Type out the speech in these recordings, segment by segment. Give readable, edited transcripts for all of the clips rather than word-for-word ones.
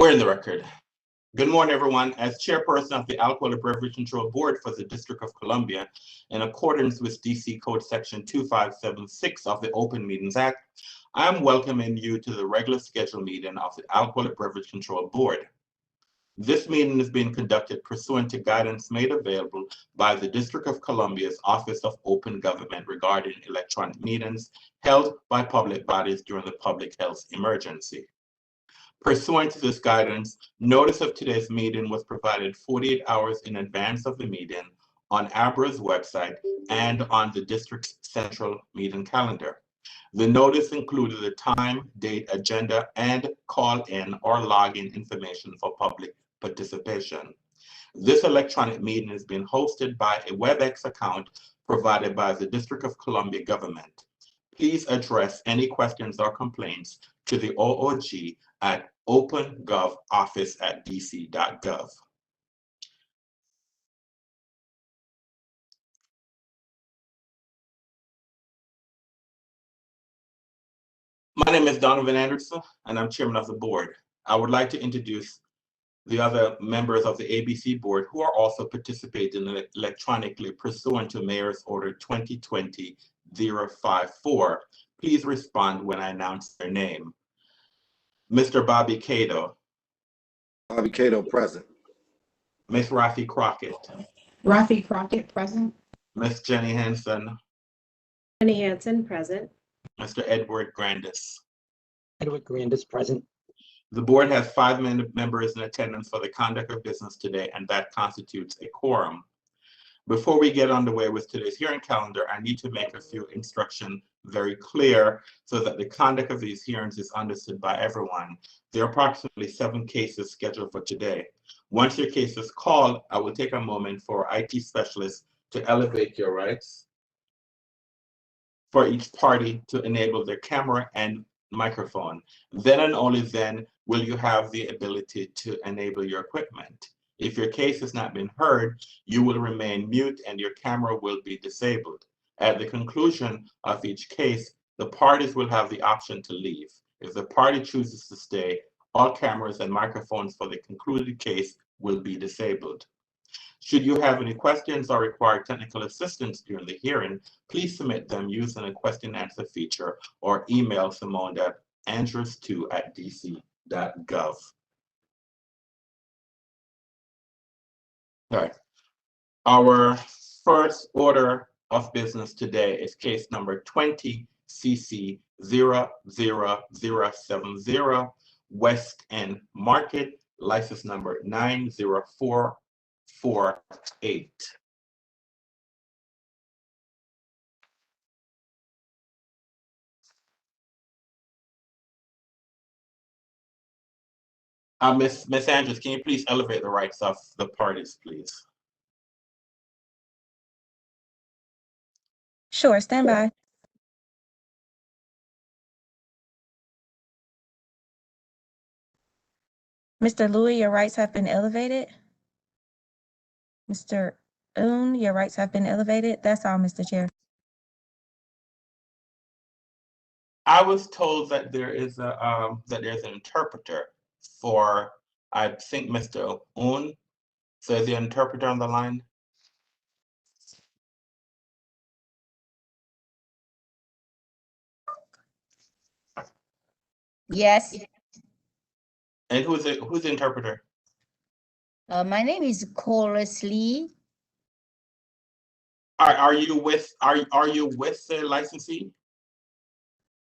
We're in the record. Good morning, everyone. As chairperson of the Alcoholic Beverage Control Board for the District of Columbia, in accordance with DC Code Section 2576 of the Open Meetings Act, I am welcoming you to the regular scheduled meeting of the Alcoholic Beverage Control Board. This meeting is being conducted pursuant to guidance made available by the District of Columbia's Office of Open Government regarding electronic meetings held by public bodies during the public health emergency. Pursuant to this guidance, notice of today's meeting was provided 48 hours in advance of the meeting on ABRA's website and on the district's central meeting calendar. The notice included the time, date, agenda, and call-in or login information for public participation. This electronic meeting is being hosted by a WebEx account provided by the District of Columbia government. Please address any questions or complaints to the OOG at opengovoffice@dc.gov. My name is Donovan Anderson, and I'm chairman of the board. I would like to introduce the other members of the ABC board who are also participating electronically pursuant to Mayor's Order 2020-054. Please respond when I announce their name. Mr. Bobby Cato. Bobby Cato, present. Ms. Rafi Crockett. Rafi Crockett, present. Ms. Jenny Hansen. Jenny Hansen, present. Mr. Edward Grandis. Edward Grandis, present. The board has 5 members in attendance for the conduct of business today, and that constitutes a quorum. Before we get underway with today's hearing calendar, I need to make a few instructions very clear so that the conduct of these hearings is understood by everyone. There are approximately 7 cases scheduled for today. Once your case is called, I will take a moment for IT specialists to elevate your rights for each party to enable their camera and microphone. Then and only then will you have the ability to enable your equipment. If your case has not been heard, you will remain mute and your camera will be disabled. At the conclusion of each case, the parties will have the option to leave. If the party chooses to stay, all cameras and microphones for the concluded case will be disabled. Should you have any questions or require technical assistance during the hearing, please submit them using the question and answer feature or email simone.andrews2@dc.gov. All right. Our first order of business today is case number 20 CC 00070 West End Market, license number 90448. Miss Andrews, can you please elevate the rights of the parties, please? Sure, stand by. Mr. Louis, your rights have been elevated. Mr. Oon, your rights have been elevated. That's all, Mr. Chair. I was told that there is there's an interpreter for, I think, Mr. Oon. So is the interpreter on the line? Yes. And who's the interpreter? My name is Chorus Lee. Are you with the licensee?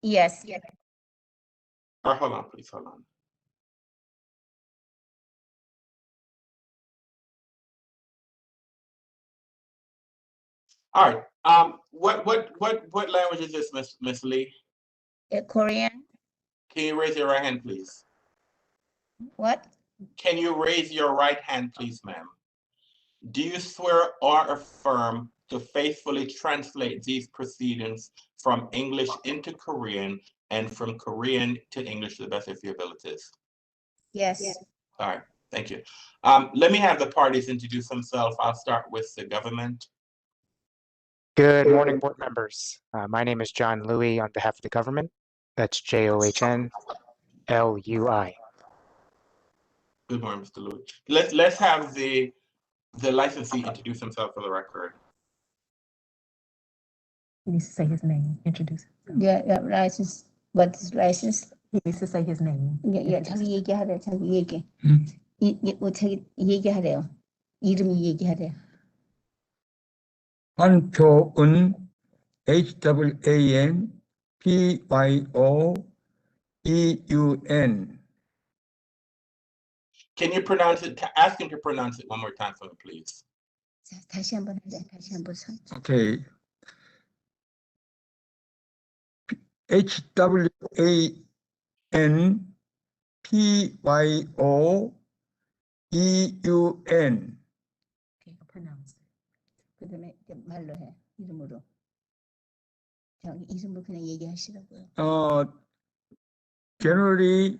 Yes. Or hold on, please, hold on. All right. What language is this, Miss Lee? Korean. Can you raise your right hand, please? What? Can you raise your right hand, please, ma'am? Do you swear or affirm to faithfully translate these proceedings from English into Korean and from Korean to English to the best of your abilities? Yes. All right, thank you. Let me have the parties introduce themselves. I'll start with the government. Good morning, board members. My name is John Louis on behalf of the government. That's John Lui. Good morning, Mr. Louis. Let's have the licensee introduce himself for the record. He needs to say his name, introduce himself. Yeah, license. What is license? He needs to say his name. Yeah, 자기 얘기하래, 자기 얘기. 자기 얘기하래요. 이름이 얘기하래. 한표은 HANPYOEUN. Can you pronounce it? Ask him to pronounce it one more time for me, please. 자, 다시 한번 하자. 다시 한번 선. Okay. HANPYOEUN. Okay, pronounce it. 그다음에 이제 말로 해. 이름으로. 자기 이름을 그냥 얘기하시라고요. Generally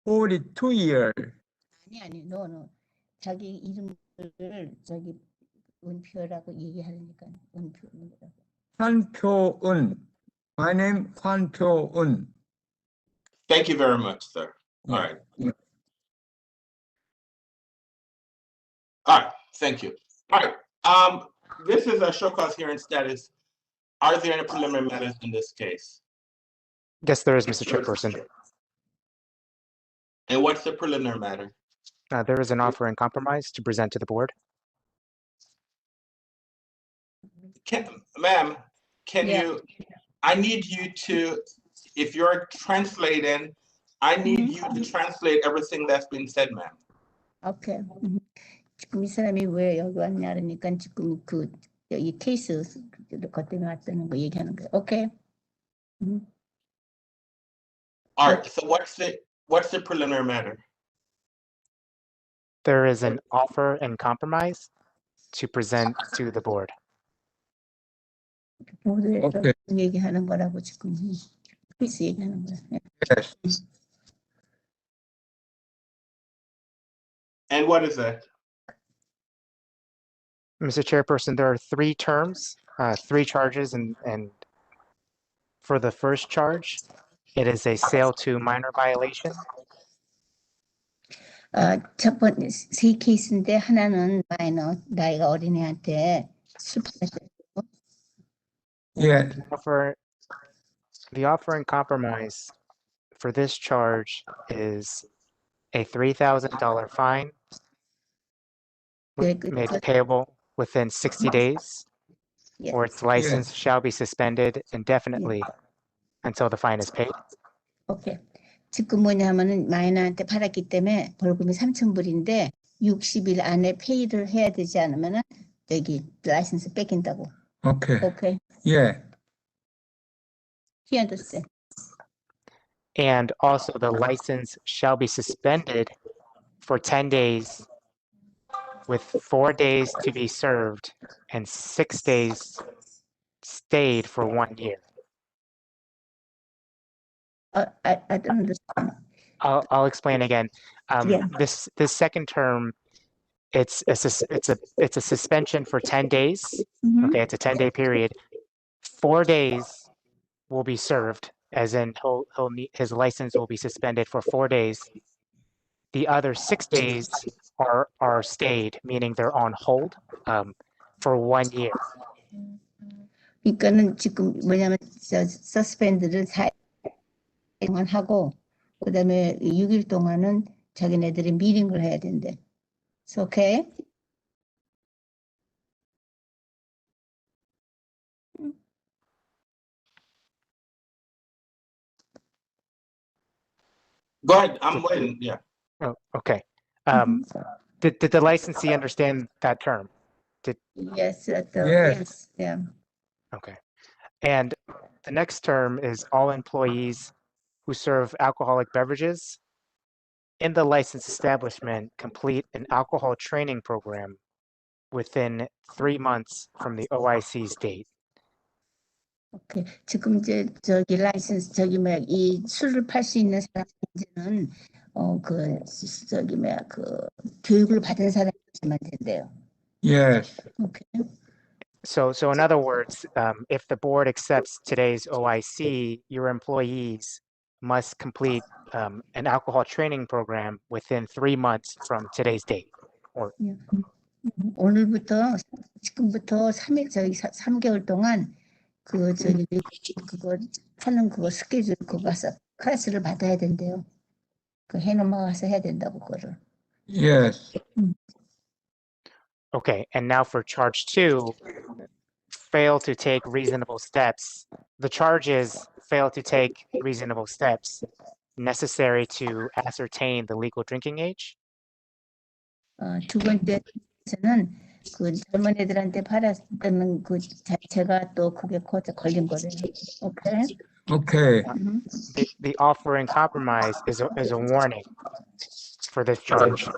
42 years. 아니, no. 자기 이름을 저기 은표라고 얘기하려니까 은표라고. 한표은. My name 한표은. Thank you very much, sir. All right. All right. Thank you. All right. This is a show cause hearing status. Are there any preliminary matters in this case? Yes, there is, Mr. Chairperson. And what's the preliminary matter? There is an offer in compromise to present to the board. Ma'am, can Yeah. you, I need you to, if you're translating, I need you to translate everything that's been said, ma'am. 오케이. 지금 이 사람이 왜 여기 왔냐 그러니까 지금 이 케이스 것 때문에 왔다는 거 얘기하는 거예요. 오케이. All right, so what's the preliminary matter? There is an offer and compromise to present to the board. 모두에 오케이. 얘기하는 거라고 지금 케이스 얘기하는 거야. Yes. And what is that? Mr. Chairperson, there are three terms, three charges, and for the first charge, it is a sale to minor violation. 첫 번째 세 케이스인데 하나는 마이너 나이가 어린애한테 술 팔았어요. Yeah. The offer and compromise for this charge is a $3,000 fine made payable within 60 days, Yes. or its license shall be suspended indefinitely until the fine is paid. 오케이. 지금 뭐냐면은 마이너한테 팔았기 때문에 벌금이 3,000불인데 60일 안에 페이를 해야 되지 않으면은 여기 라이센스 뺏긴다고. Okay. 오케이. Yeah. He understand. And also the license shall be suspended for 10 days with 4 days to be served and 6 days stayed for 1 year. I don't understand. I'll explain again. Yeah. This second term, it's a suspension for 10 days. Okay, it's a 10-day period. 4 days will be served, as in his license will be suspended for 4 days. The other 6 days are stayed, meaning they're on hold for 1 year. 그러니까는 지금 뭐냐면 서스펜드를 4일 동안 하고 그다음에 6일 동안은 자기네들이 미팅을 해야 된대. It's okay? Go ahead, I'm waiting, yeah. Oh, okay. Did the licensee understand that term? Yes, Yes. yeah. Okay. And the next term is all employees who serve alcoholic beverages in the licensed establishment complete an alcohol training program within 3 months from the OIC's date. 오케이. 지금 이제 저기 라이센스 저기 뭐야 이 술을 팔 수 있는 사람들은 저기 뭐야 교육을 받은 사람들만 된대요. Yes. 오케이. So in other words, if the board accepts today's OIC, your employees must complete an alcohol training program within 3 months from today's date. Or 오늘부터 지금부터 3개월 동안 그거 하는 그거 스케줄 그거 가서 클래스를 받아야 된대요. 그 해넘어가서 해야 된다고 그거를. yes, okay, and now for charge 2, fail to take reasonable steps. The charge is fail to take reasonable steps necessary to ascertain the legal drinking age. 두 번째는 그 젊은 애들한테 팔았다는 그 자체가 또 그게 걸린 거래요. 오케이. okay, The offer in compromise is a warning for this charge.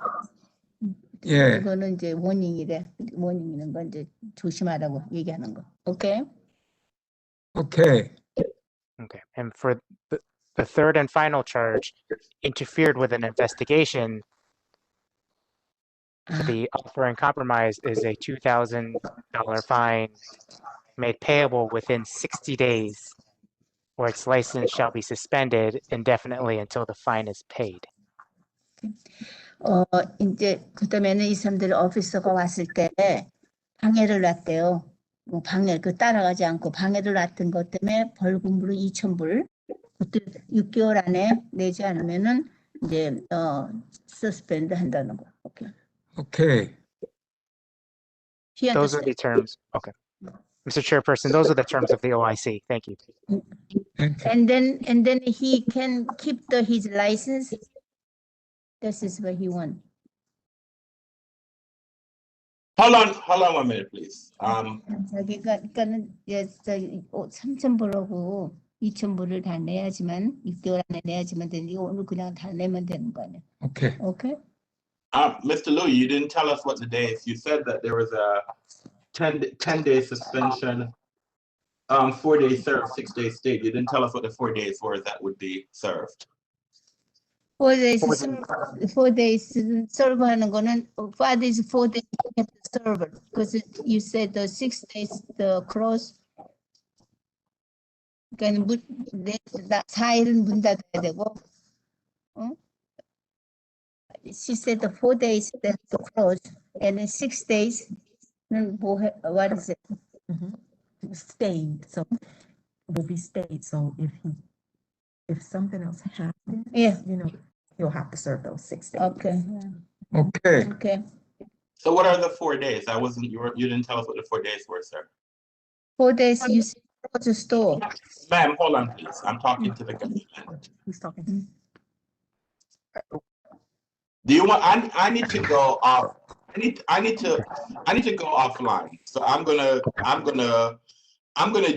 yeah, 이거는 이제 워닝이래. 워닝이는 건 이제 조심하라고 얘기하는 거. 오케이. okay, Okay, and for the third and final charge, interfered with an investigation, the offer in compromise is a $2,000 fine made payable within 60 days, or its license shall be suspended indefinitely until the fine is paid. 이제 그다음에는 이 사람들 오피서가 왔을 때 방해를 놨대요. 뭐 방해 따라가지 않고 방해를 놨던 것 때문에 벌금으로 2,000불. 그때 6개월 안에 내지 않으면은 이제 서스펜드 한다는 거. 오케이. okay, He Those are the terms. Okay. Mr. Chairperson, those are the terms of the OIC. Thank you. thank you. And then he can keep his license. This is what he want. Hold on 1 minute, please. 그러니까는 3,000불하고 2,000불을 다 내야지만 6개월 안에 내야지만 되는데 오늘 그냥 다 내면 되는 거 아니야? Okay, 오케이? Mr. Louis, you didn't tell us what the days. You said that there was a 10-day suspension, 4 days served, 6 days stayed. You didn't tell us what the 4 days were that would be served. 4 days serve 하는 거는 5 days, 4 days you have to serve because you said the 6 days the close. 그러니까 4일은 문 닫아야 되고, She said the 4 days that to close and then 6 days. What is it? Stayed, so will be stayed. So if something else happens, Yeah. you know, you'll have to serve those 6 days. Okay. okay, Okay. So what are the 4 days? You didn't tell us what the 4 days were, sir. 4 days you close the store. Ma'am, hold on, please. I'm talking to the government. He's talking. Do you want? I need to go off. I need to go offline. So I'm gonna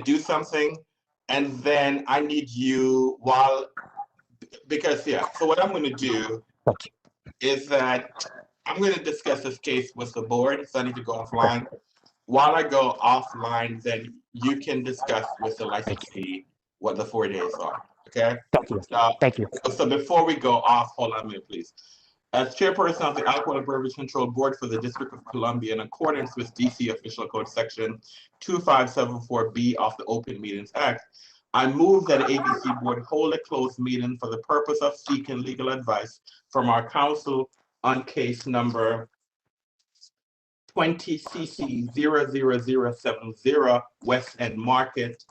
do something, and then I need you because so what I'm gonna do is that I'm gonna discuss this case with the board. So I need to go offline. While I go offline, then you can discuss with the licensee what the 4 days are. Okay. Thank you. So before we go off, hold on a minute, please. As chairperson of the Alcohol and Beverage Control Board for the District of Columbia, in accordance with DC Official Code Section 2574B of the Open Meetings Act, I move that the ABC Board hold a closed meeting for the purpose of seeking legal advice from our counsel on case number 20CC00070 West End Market,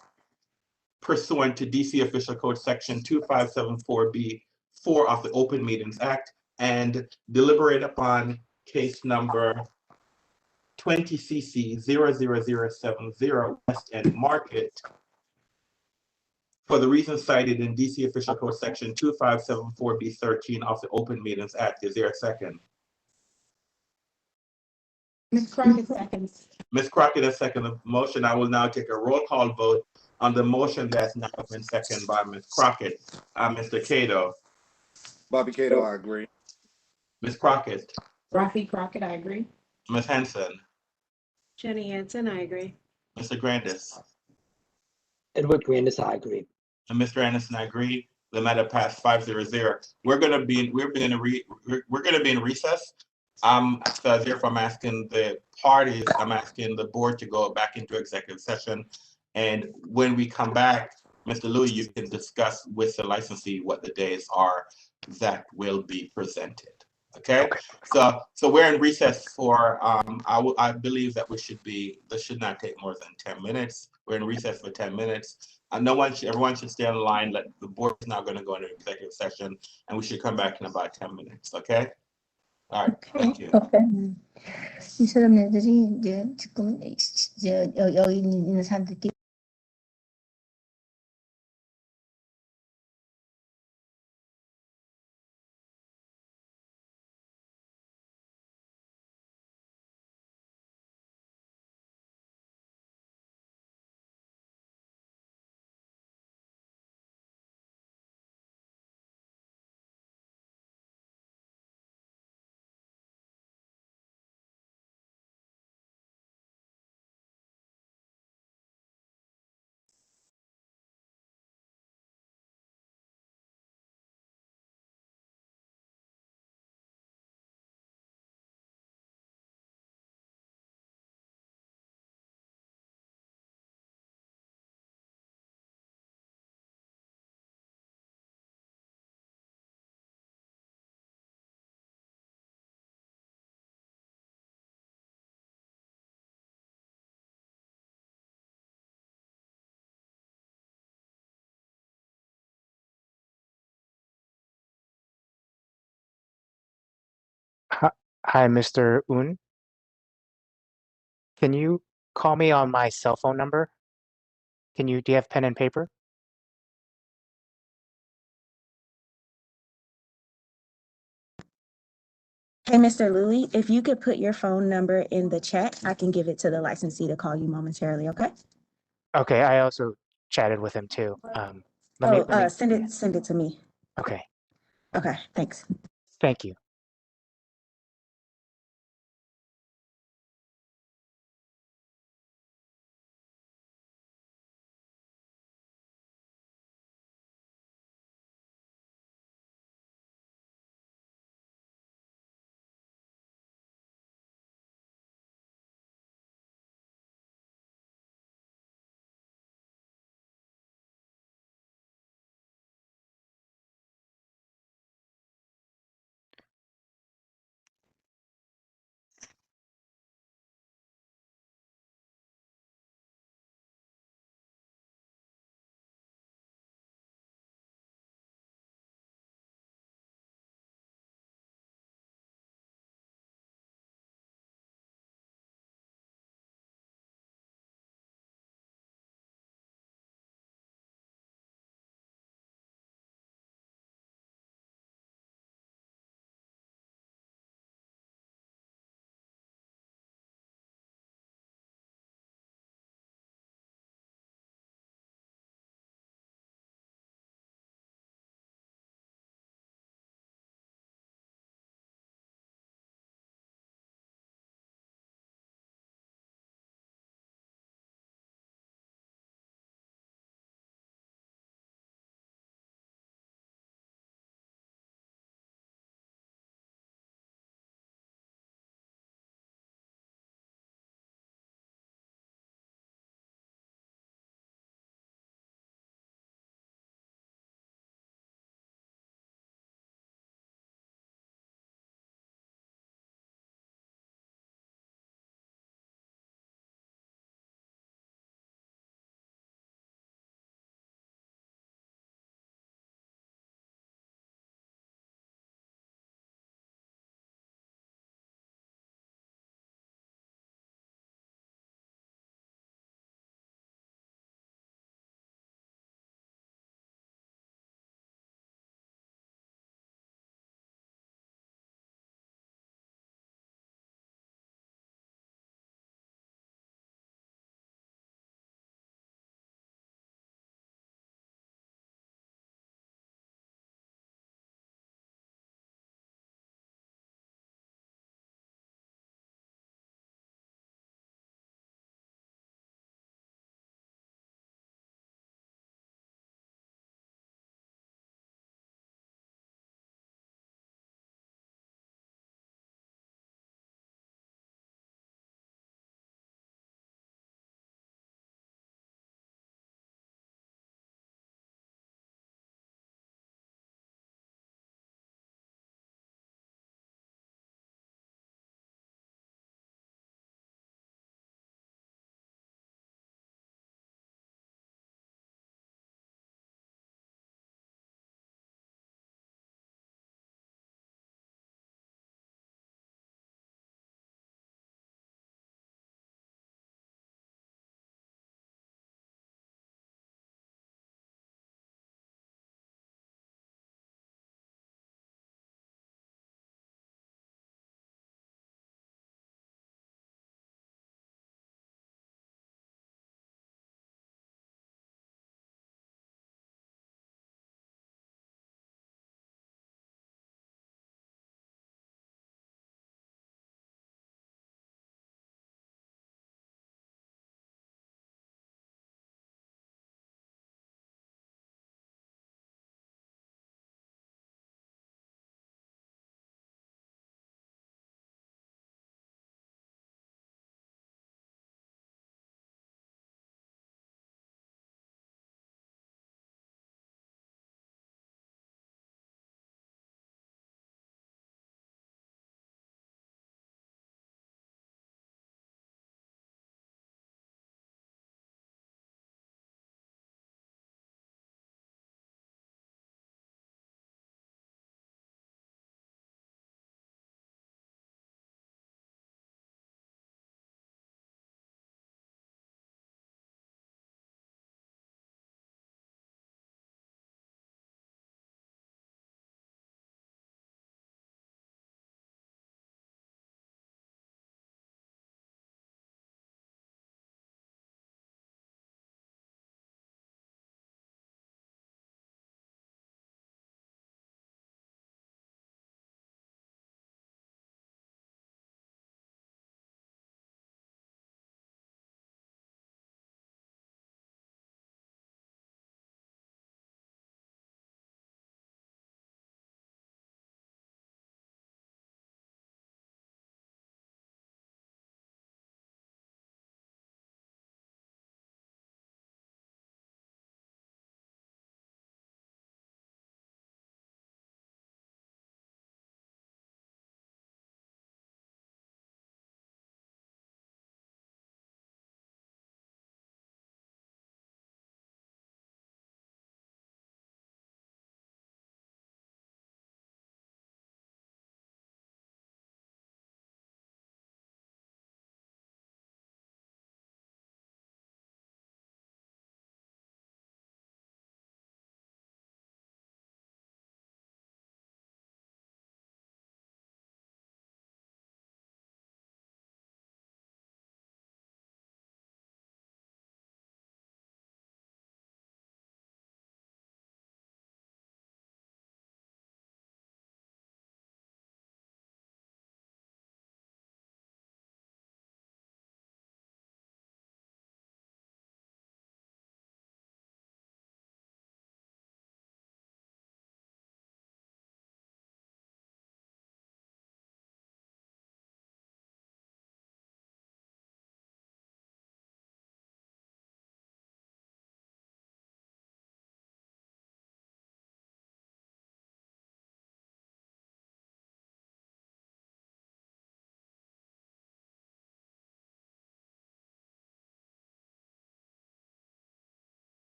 pursuant to DC Official Code Section 2574B4 of the Open Meetings Act, and deliberate upon case number 20CC00070 West End Market for the reasons cited in DC Official Code Section 2574B13 of the Open Meetings Act. Is there a second? Ms. Crockett seconds. Ms. Crockett has seconded the motion. I will now take a roll call vote on the motion that's now been seconded by Ms. Crockett. Mr. Cato. Bobby Cato, I agree. Ms. Crockett. Rafi Crockett, I agree. Ms. Henson. Jenny Hansen, I agree. Mr. Grandis. Edward Grandis, I agree. And Mr. Anderson, I agree. The matter passed 5-0. We're gonna be in recess. So therefore I'm asking the board to go back into executive session. And when we come back, Mr. Louis, you can discuss with the licensee what the days are that will be presented. Okay, so we're in recess for, I believe that this should not take more than 10 minutes. We're in recess for 10 minutes. Everyone should stay on the line. The board is now going to go into executive session, and we should come back in about 10 minutes. Okay? All right, thank you. 이 사람들이 이제 지금 여기 있는 사람들끼리 Hi, Mr. Un. Can you call me on my cell phone number? Do you have pen and paper? Hey, Mr. Louis, if you could put your phone number in the chat, I can give it to the licensee to call you momentarily, okay? Okay, I also chatted with him too. Let me, Send it to me. okay, Okay, thanks. thank you.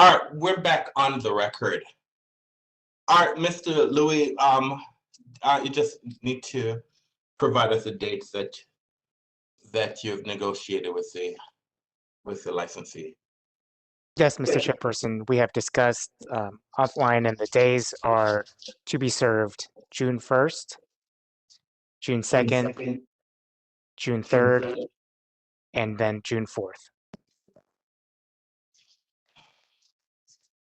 All right, we're back on the record. All right, Mr. Louis, you just need to provide us the dates that you've negotiated with the licensee. Yes, Mr. Chairperson, we have discussed offline, and the days are to be served June 1st, June 2nd, June 3rd, and then June 4th.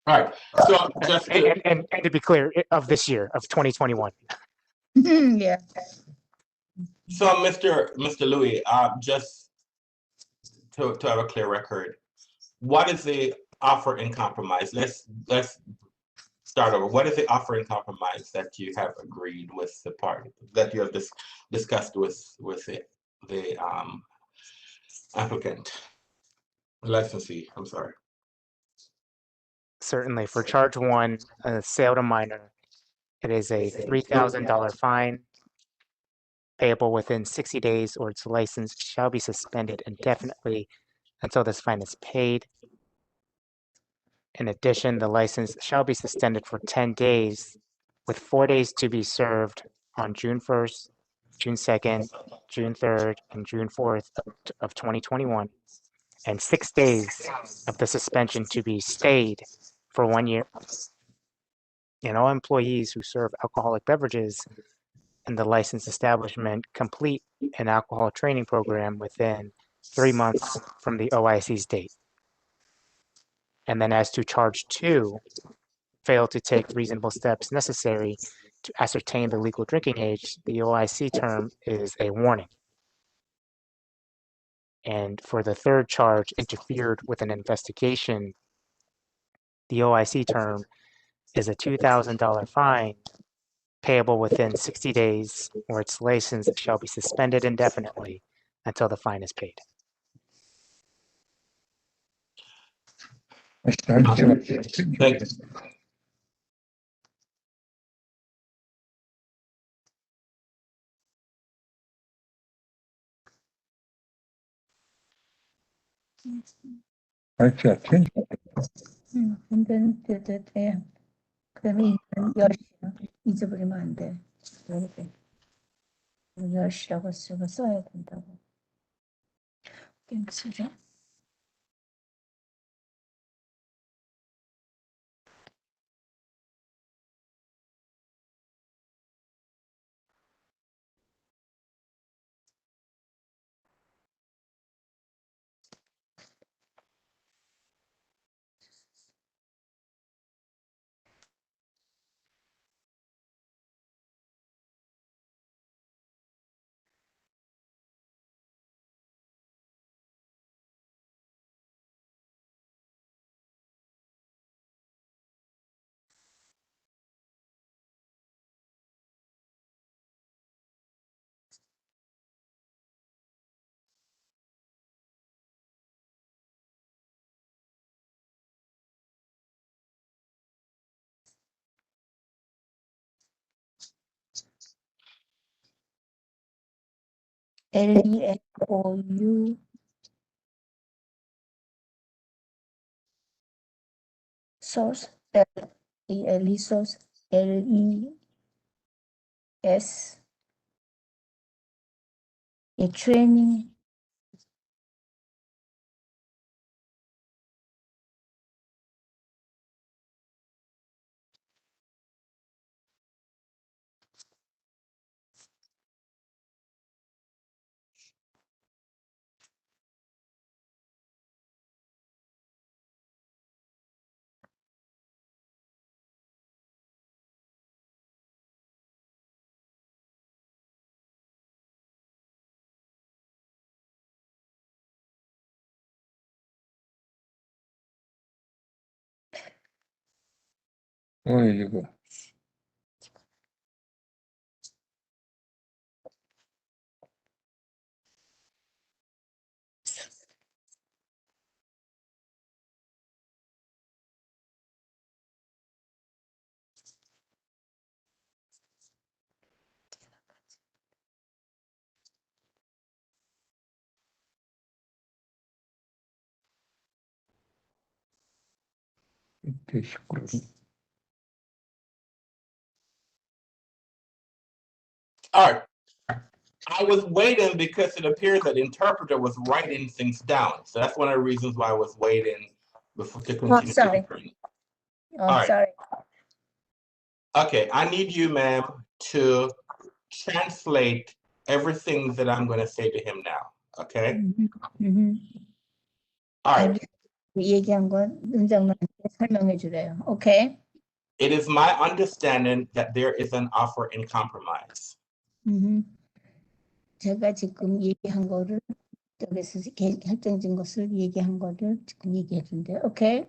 All right, so just to, And to be clear, of this year, of 2021. Yeah. so Mr. Louis, just to have a clear record, what is the offer in compromise? Let's start over. What is the offer in compromise that you have agreed with the party, that you have discussed with the applicant, licensee? I'm sorry. Certainly, for charge one, sale to minor, it is a $3,000 fine payable within 60 days, or its license shall be suspended indefinitely until this fine is paid. In addition, the license shall be suspended for 10 days, with 4 days to be served on June 1st, June 2nd, June 3rd, and June 4th of 2021, and 6 days of the suspension to be stayed for 1 year. And all employees who serve alcoholic beverages in the licensed establishment complete an alcohol training program within 3 months from the OIC's date. And then as to charge two, fail to take reasonable steps necessary to ascertain the legal drinking age, the OIC term is a warning. And for the third charge, interfered with an investigation, the OIC term is a $2,000 fine payable within 60 days, or its license shall be suspended indefinitely until the fine is paid. Thank you. 근데 돼. 그러면 10시야. 잊어버리면 안 돼. 이렇게 10시라고 써야 된다고. 쓰죠? LEFOU source LE source LES a training 어이구. All right. I was waiting because it appears that the interpreter was writing things down. So that's one of the reasons why I was waiting before to continue. sorry. All right. Sorry. Okay, I need you, ma'am, to translate everything that I'm going to say to him now. Okay? All right. 얘기한 건 은정님한테 설명해 주래요. 오케이. It is my understanding that there is an offer in compromise. 제가 지금 얘기한 거를 저기서 결정진 것을 얘기한 거를 지금 얘기해 준대요. 오케이.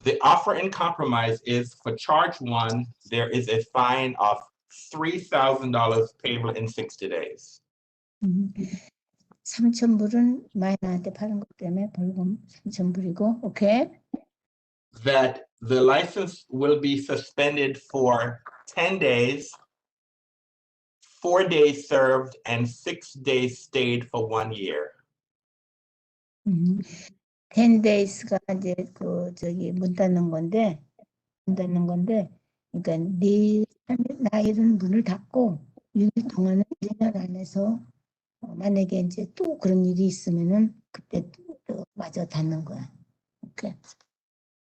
The offer in compromise is for charge one, there is a fine of $3,000 payable in 60 days. 3,000불은 마이너한테 파는 것 때문에 벌금 3,000불이고, 오케이. That the license will be suspended for 10 days, 4 days served, and 6 days stayed for 1 year. 10 days가 이제 그 저기 문 닫는 건데, 그러니까 나일은 문을 닫고 6일 동안은 1년 안에서 만약에 이제 또 그런 일이 있으면은 그때 또 마저 닫는 거야. 오케이.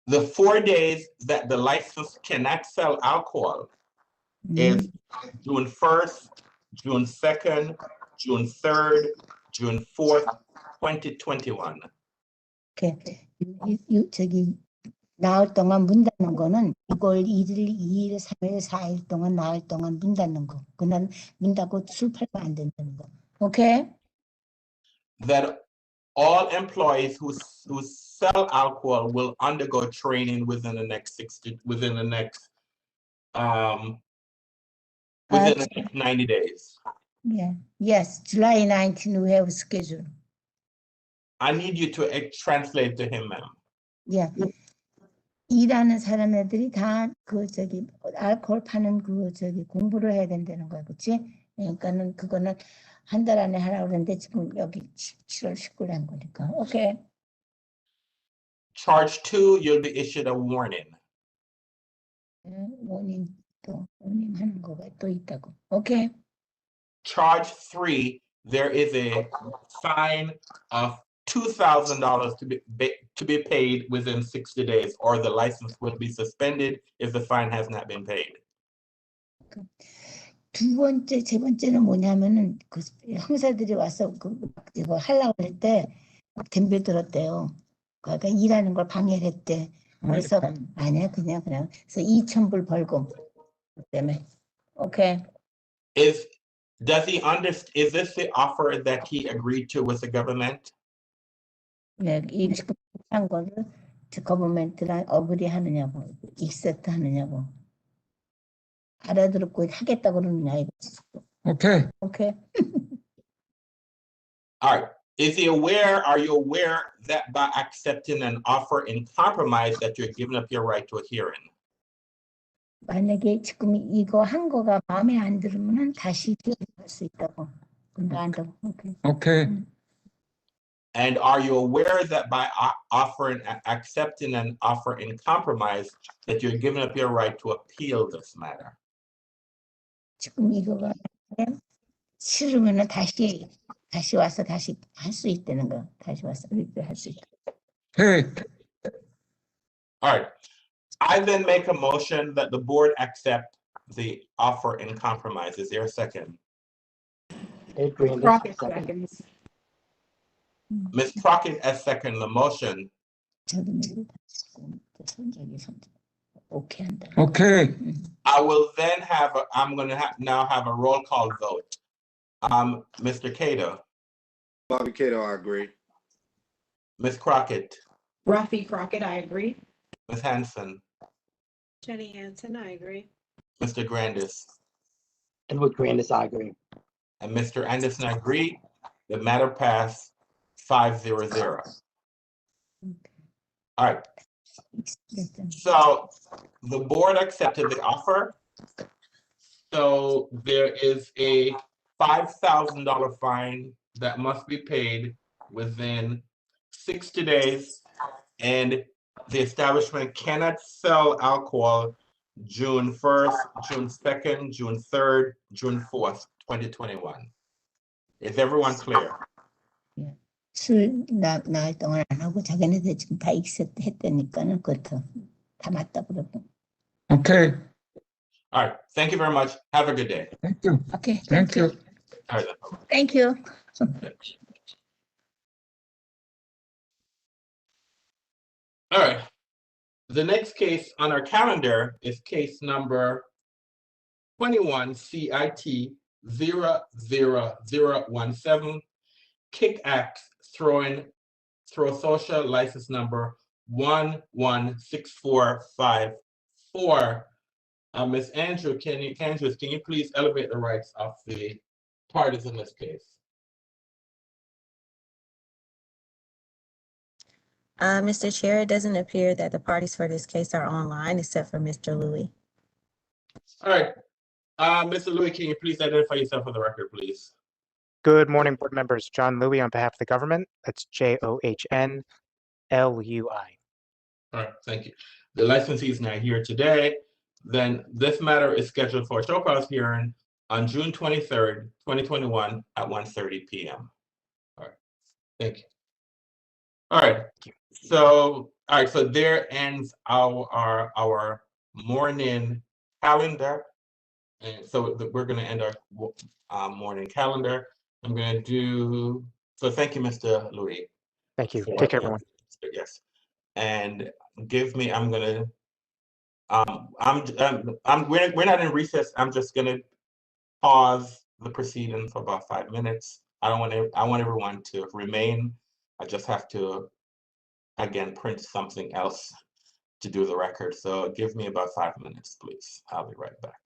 The 4 days that the license cannot sell alcohol is June 1st, June 2nd, June 3rd, June 4th, 2021. 저기 나흘 동안 문 닫는 거는 6월 1일, 2일, 3일, 4일 동안 나흘 동안 문 닫는 거. 그날 문 닫고 술 팔면 안 된다는 거. 오케이? That all employees who sell alcohol will undergo training within the next 90 days. Yeah. Yes, July 19 we have schedule. I need you to translate to him, ma'am. Yeah. 일하는 사람들이 다 그 저기 알코올 파는 그 저기 공부를 해야 된다는 거야, 그렇지? 그러니까는 그거는 한 달 안에 하라고 그랬는데 지금 여기 7월 19일에 한 거니까. 오케이. Charge 2, you'll be issued a warning. 원인 하는 거가 또 있다고. 오케이. Charge 3, there is a fine of $2,000 to be paid within 60 days, or the license will be suspended if the fine has not been paid. 세 번째는 뭐냐면은 그 형사들이 와서 이거 하려고 할 때 막 덤벼 들었대요. 그러니까 일하는 걸 방해를 했대. 그래서 아니야 그냥 그래서 2,000불 벌금 때문에. 오케이. Is this the offer that he agreed to with the government? 네, 이 지금 한 거를 거버먼트랑 어그리 하느냐고, 익셉트 하느냐고. 알아들었고 하겠다 그러느냐 이거. Okay. 오케이. All right. Are you aware that by accepting an offer in compromise that you're giving up your right to a hearing? 만약에 지금 이거 한 거가 마음에 안 들으면은 다시 할 수 있다고. 근데 안 된다고. 오케이. Okay. And are you aware that by accepting an offer in compromise that you're giving up your right to appeal this matter? 지금 이거가 싫으면은 다시 와서 다시 할 수 있다는 거. 다시 와서 할 수 있다. Hey. All right. I then make a motion that the board accept the offer in compromise. Is there a second? Ed Grandis, Crockett second. seconds. Ms. Crockett has seconded the motion. 오케이 한다. Okay. I will then I'm going to now have a roll call vote. Mr. Cato, Bobby Cato, I agree. Ms. Crockett, Rafi Crockett, I agree. Ms. Hanson, Jenny Hansen, I agree. Mr. Grandis, Edward Grandis, I agree. and Mr. Anderson agree. The matter passed 5-0-0. All right. So the board accepted the offer. So there is a $5,000 fine that must be paid within 60 days, and the establishment cannot sell alcohol June 1st, June 2nd, June 3rd, June 4th, 2021. Is everyone clear? 술 나을 동안 안 하고 자기네들 지금 다 했다니까는 그것도 다 맞다 그러고. Okay, All right, thank you very much. Have a good day. thank you. Okay, Thank you. All right, then. Thank you. All right. The next case on our calendar is case number 21 CIT 00017, Kick Axe Throw Social license number 116454. Ms. Andrews, can you please elevate the rights of the parties in this case? Mr. Chair, it doesn't appear that the parties for this case are online except for Mr. Louis. All right. Mr. Louis, can you please identify yourself for the record, please? Good morning, board members. John Louis on behalf of the government. That's JOHNLUI. All right, thank you. The licensee is not here today. Then this matter is scheduled for a show cause hearing on June 23rd, 2021 at 1:30 p.m. All right, thank you. All right, so there ends our morning calendar. And so we're going to end our morning calendar. I'm going to do, so thank you, Mr. Louis. Thank you. Take care, everyone. Yes. And give me, I'm going to, we're not in recess. I'm just going to pause the proceeding for about 5 minutes. I want everyone to remain. I just have to, again, print something else to do the record. So give me about 5 minutes, please. I'll be right back.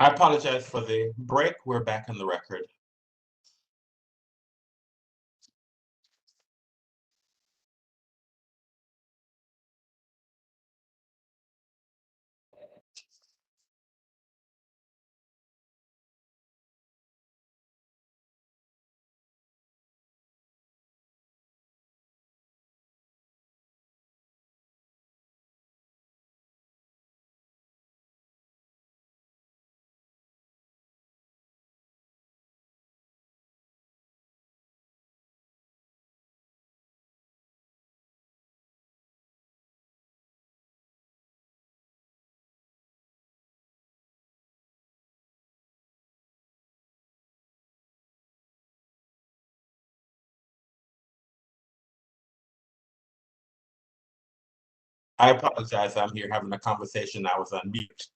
I apologize for the break. We're back on the record. I apologize. I'm here having a conversation. I was on mute.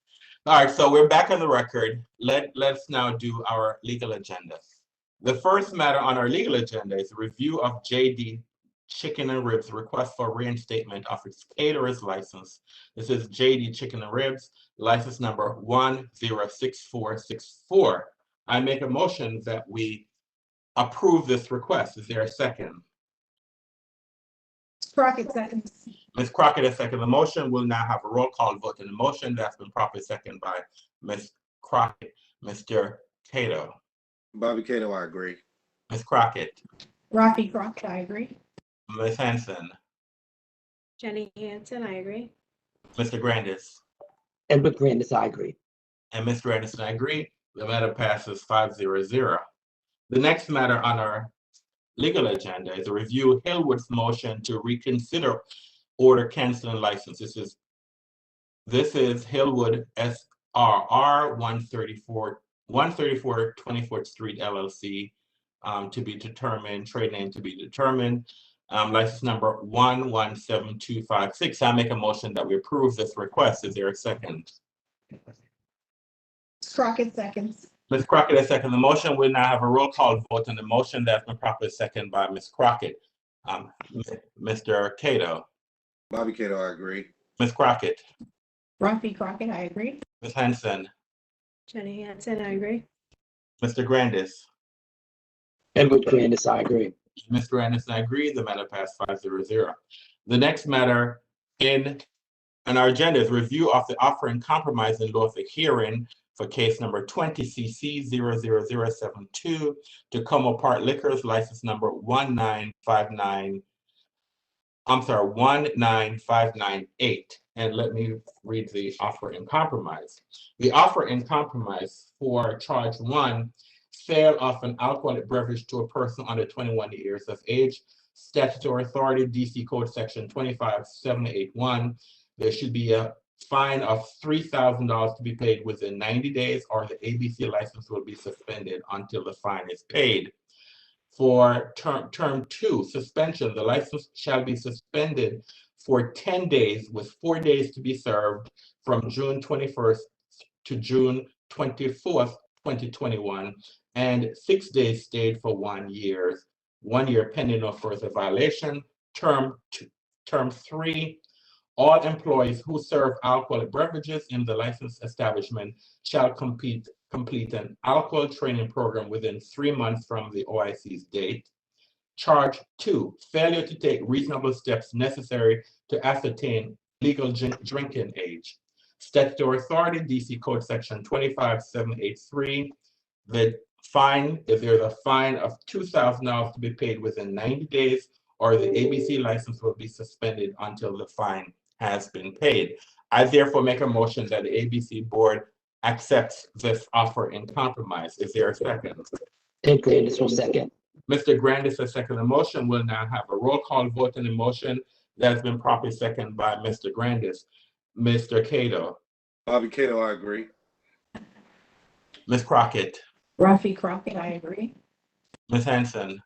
All right, so we're back on the record. Let's now do our legal agenda. The first matter on our legal agenda is a review of JD Chicken and Ribs request for reinstatement of its caterer's license. This is JD Chicken and Ribs, license number 106464. I make a motion that we approve this request. Is there a second? Crockett seconds. Ms. Crockett has seconded the motion. We'll now have a roll call vote in the motion that's been properly seconded by Ms. Crockett. Mr. Cato. Bobby Cato, I agree. Ms. Crockett. Rafi Crockett, I agree. Ms. Hanson. Jenny Hansen, I agree. Mr. Grandis. Edward Grandis, I agree. And Mr. Anderson, I agree. The matter passes 5-0-0. The next matter on our legal agenda is a review of Hillwood's motion to reconsider order canceling license. This is Hillwood SRR 134 24th Street LLC, to be determined, trade name to be determined, license number 117256. I make a motion that we approve this request. Is there a second? Crockett seconds. Ms. Crockett has seconded the motion. We'll now have a roll call vote on the motion that's been properly seconded by Ms. Crockett. Mr. Cato. Bobby Cato, I agree. Ms. Crockett. Rafi Crockett, I agree. Ms. Hanson. Jenny Hansen, I agree. Mr. Grandis. Edward Grandis, I agree. Mr. Anderson, I agree. The matter passed 5-0-0. The next matter on our agenda is review of the offer in compromise in lieu of a hearing for case number 20CC00072, Tacoma Park Liquors, license number 19598. And let me read the offer in compromise. The offer in compromise for charge 1, sale of an alcoholic beverage to a person under 21 years of age, statutory authority, DC Code Section 25781. There should be a fine of $3,000 to be paid within 90 days, or the ABC license will be suspended until the fine is paid. For term 2, suspension, the license shall be suspended for 10 days with 4 days to be served from June 21st to June 24th, 2021, and 6 days stayed for 1 year pending no further violation. Term 3, all employees who serve alcoholic beverages in the licensed establishment shall complete an alcohol training program within 3 months from the OIC's date. Charge 2, failure to take reasonable steps necessary to ascertain legal drinking age. Statutory authority, DC Code Section 25783. The fine, if there's a fine of $2,000 to be paid within 90 days, or the ABC license will be suspended until the fine has been paid. I therefore make a motion that the ABC board accepts this offer in compromise. Is there a second? Ed Grandis will second. Mr. Grandis has seconded the motion. We'll now have a roll call vote on the motion that's been properly seconded by Mr. Grandis. Mr. Cato. Bobby Cato, I agree. Ms. Crockett. Rafi Crockett, I agree. Ms. Hanson.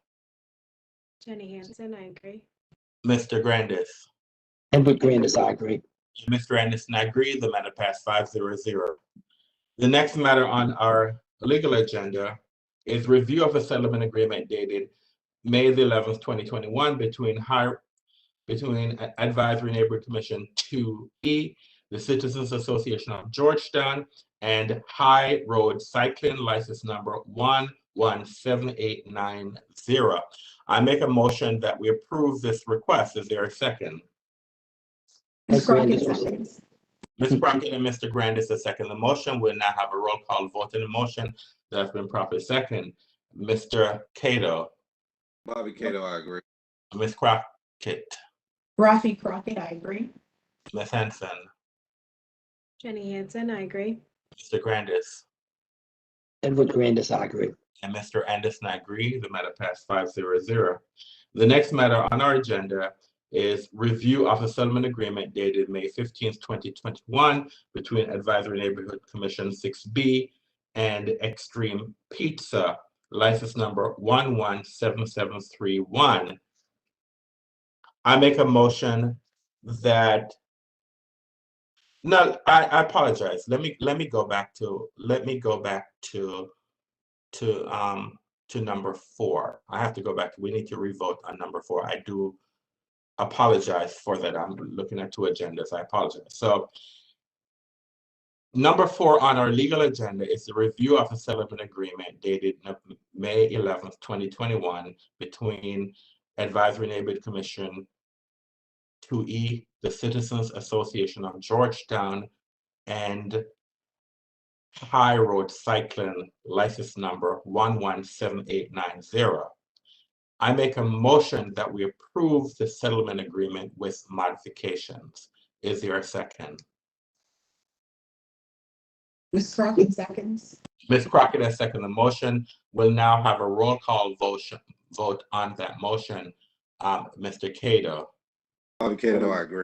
Jenny Hansen, I agree. Mr. Grandis. Edward Grandis, I agree. Mr. Anderson, I agree. The matter passed 5-0-0. The next matter on our legal agenda is review of a settlement agreement dated May the 11th, 2021 between Advisory Neighborhood Commission 2E, the Citizens Association of Georgetown, and High Road Cycling, license number 117890. I make a motion that we approve this request. Is there a second? Ed Grandis will second. Ms. Crockett and Mr. Grandis will second the motion. We'll now have a roll call vote in the motion that has been properly seconded. Mr. Cato. Bobby Cato, I agree. Ms. Crockett. Rafi Crockett, I agree. Ms. Henson. Jenny Hansen, I agree. Mr. Grandis. Edward Grandis, I agree. And Mr. Anderson, I agree. The matter passed 5-0. The next matter on our agenda is review of the settlement agreement dated May 15th, 2021 between Advisory Neighborhood Commission 6B and Extreme Pizza, license number 117731. I make a motion that, no, I apologize. Let me go back to number 4. I have to go back. We need to revote on number 4. I do apologize for that. I'm looking at 2 agendas. I apologize. So number 4 on our legal agenda is the review of a settlement agreement dated May 11th, 2021 between Advisory Neighborhood Commission 2E, the Citizens Association of Georgetown, and High Road Cycling, license number 117890. I make a motion that we approve the settlement agreement with modifications. Is there a second? Ms. Crockett seconds. Ms. Crockett has seconded the motion. We'll now have a roll call vote on that motion. Mr. Cato. Bobby Cato, I agree.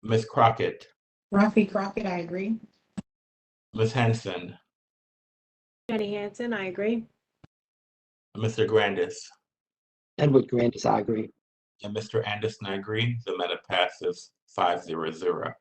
Ms. Crockett. Rafi Crockett, I agree. Ms. Henson. Jenny Hansen, I agree. Mr. Grandis. Edward Grandis, I agree. And Mr. Anderson, I agree. The matter passes 5-0.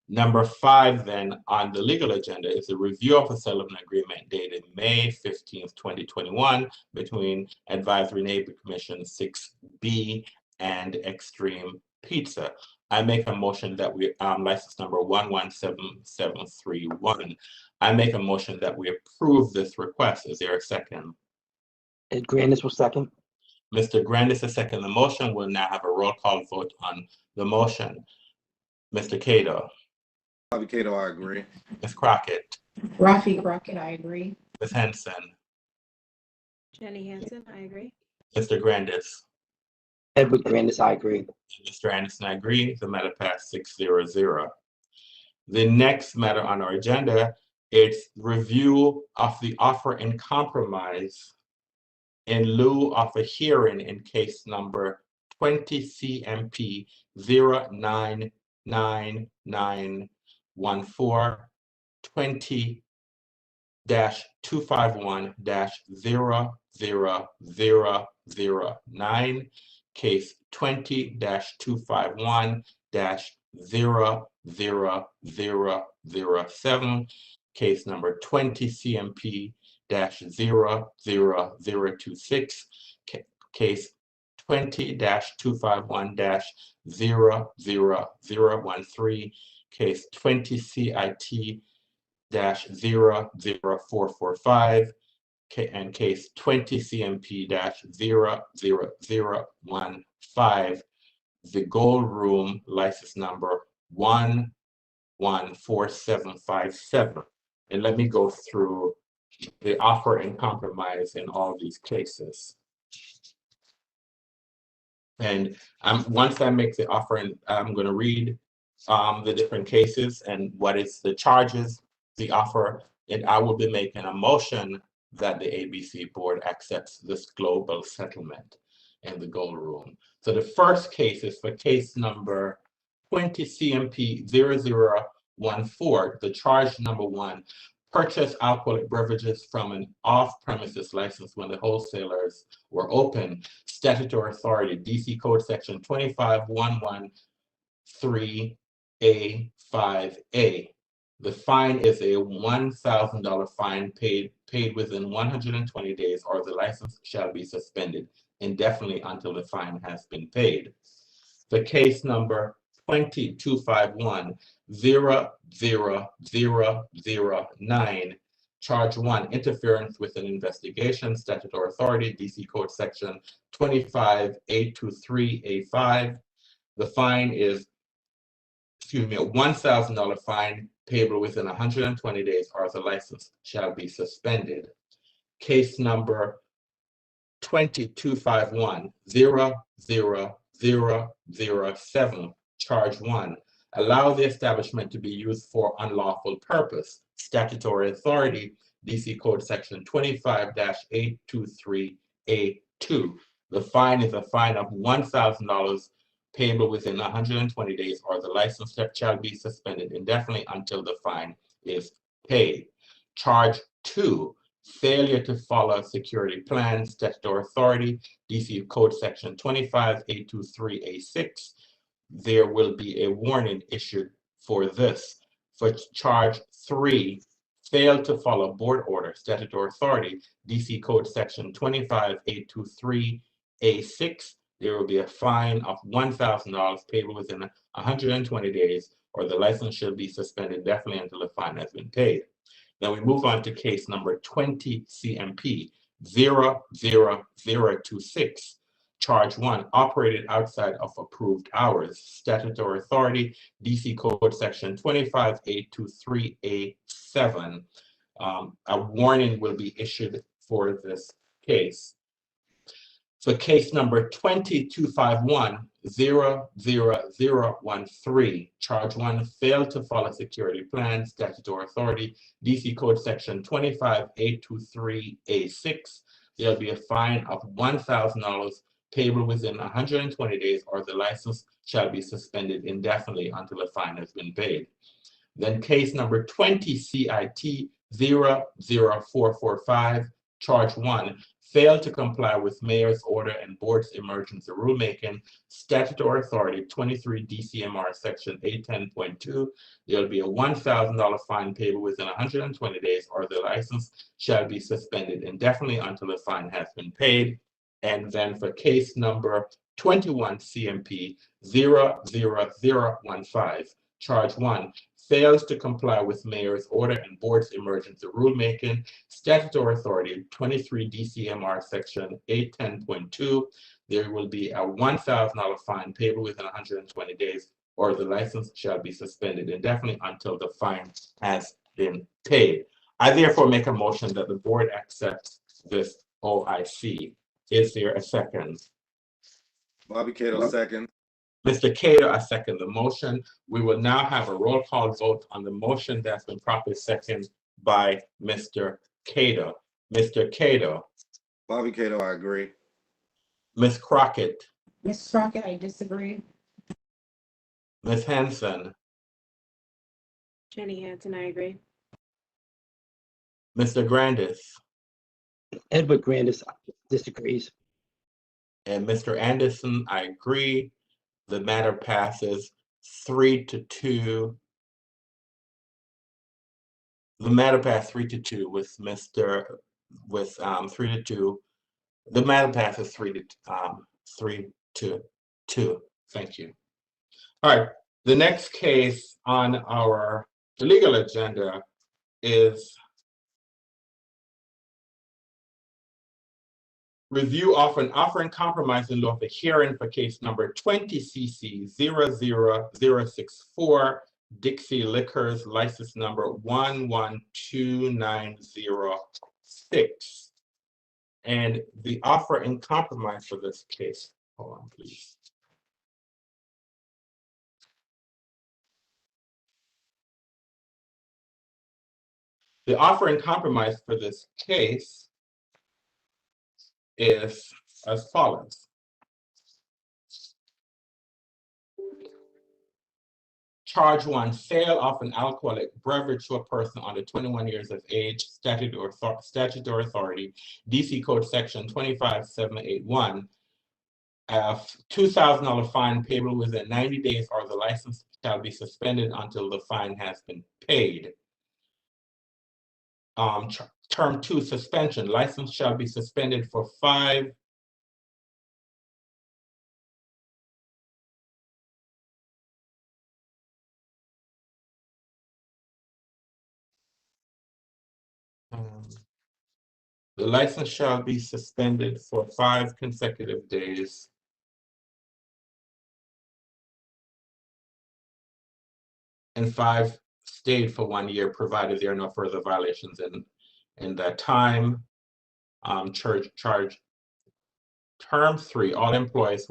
Number 5 then on the legal agenda is a review of a settlement agreement dated May 15th, 2021 between Advisory Neighborhood Commission 6B and Extreme Pizza. I make a motion that we, license number 117731. I make a motion that we approve this request. Is there a second? Ed Grandis will second. Mr. Grandis has seconded the motion. We'll now have a roll call vote on the motion. Mr. Cato. Bobby Cato, I agree. Ms. Crockett. Rafi Crockett, I agree. Ms. Henson. Jenny Hansen, I agree. Mr. Grandis. Edward Grandis, I agree. Mr. Anderson, I agree. The matter passed 6-0. The next matter on our agenda is review of the offer in compromise in lieu of a hearing in case number 20 CMP 099914 20-251-00009, case 20-251-00007, case number 20 CMP 00026, case 20-251-00013, case 20 CIT 00445, and case 20 CMP 00015, the Gold Room license number 114757. And let me go through the offer and compromise in all these cases. And once I make the offer, and I'm going to read the different cases and what is the charges, the offer, and I will be making a motion that the ABC board accepts this global settlement in the Gold Room. So the first case is for case number 20 CMP 0014, the charge number 1, purchase alcoholic beverages from an off-premises license when the wholesalers were open. Statutory authority, DC Code Section 25113A5A. The fine is a $1,000 fine paid within 120 days, or the license shall be suspended indefinitely until the fine has been paid. The case number 20-251-00009. Charge 1, interference with an investigation, statutory authority, DC Code Section 25823A5. The fine is, a $1,000 fine payable within 120 days, or the license shall be suspended. Case number 20-251-00007. Charge 1, allow the establishment to be used for unlawful purpose. Statutory authority, DC Code Section 25-823A2. The fine is a fine of $1,000 payable within 120 days, or the license shall be suspended indefinitely until the fine is paid. Charge 2, failure to follow security plan, statutory authority, DC Code Section 25-823A6. There will be a warning issued for this. For charge 3, fail to follow board order, statutory authority, DC Code Section 25-823A6. There will be a fine of $1,000 payable within 120 days, or the license should be suspended indefinitely until the fine has been paid. Now we move on to case number 20 CMP 00026. Charge 1, operated outside of approved hours. Statutory authority, DC Code Section 25823A7. A warning will be issued for this case. So case number 20-251-00013. Charge 1, failed to follow security plan, statutory authority, DC Code Section 25823A6. There'll be a fine of $1,000 payable within 120 days, or the license shall be suspended indefinitely until the fine has been paid. Then case number 20 CIT 00445. Charge 1, failed to comply with mayor's order and board's emergency rulemaking, statutory authority 23 DCMR section 810.2. There'll be a $1,000 fine payable within 120 days, or the license shall be suspended indefinitely until the fine has been paid. And then for case number 21 CMP 00015, charge 1, fails to comply with mayor's order and board's emergency rulemaking, statutory authority 23 DCMR section 810.2. There will be a $1,000 fine payable within 120 days, or the license shall be suspended indefinitely until the fine has been paid. I therefore make a motion that the board accepts this OIC. Is there a second? Bobby Cato, second. Mr. Cato, I second the motion. We will now have a roll call vote on the motion that's been properly seconded by Mr. Cato. Mr. Cato. Bobby Cato, I agree. Ms. Crockett. Ms. Crockett, I disagree. Ms. Hanson. Jenny Hansen, I agree. Mr. Grandis. Edward Grandis disagrees. And Mr. Anderson, I agree. The matter passes 3-2. The matter passed 3-2 with 3-2. The matter passes 3-2. Thank you. All right. The next case on our legal agenda is review of an offer and compromise in lieu of a hearing for case number 20 CC 00064, Dixie Liquors, license number 112906. And the offer and compromise for this case, hold on, please. The offer and compromise for this case is as follows. Charge 1, sale of an alcoholic beverage to a person under 21 years of age, statutory authority, DC Code Section 25781. $2,000 fine payable within 90 days, or the license shall be suspended until the fine has been paid. Term 2, suspension. License shall be suspended for 5 The license shall be suspended for 5 consecutive days. And 5 stayed for 1 year, provided there are no further violations in that time. Charge term 3, all employees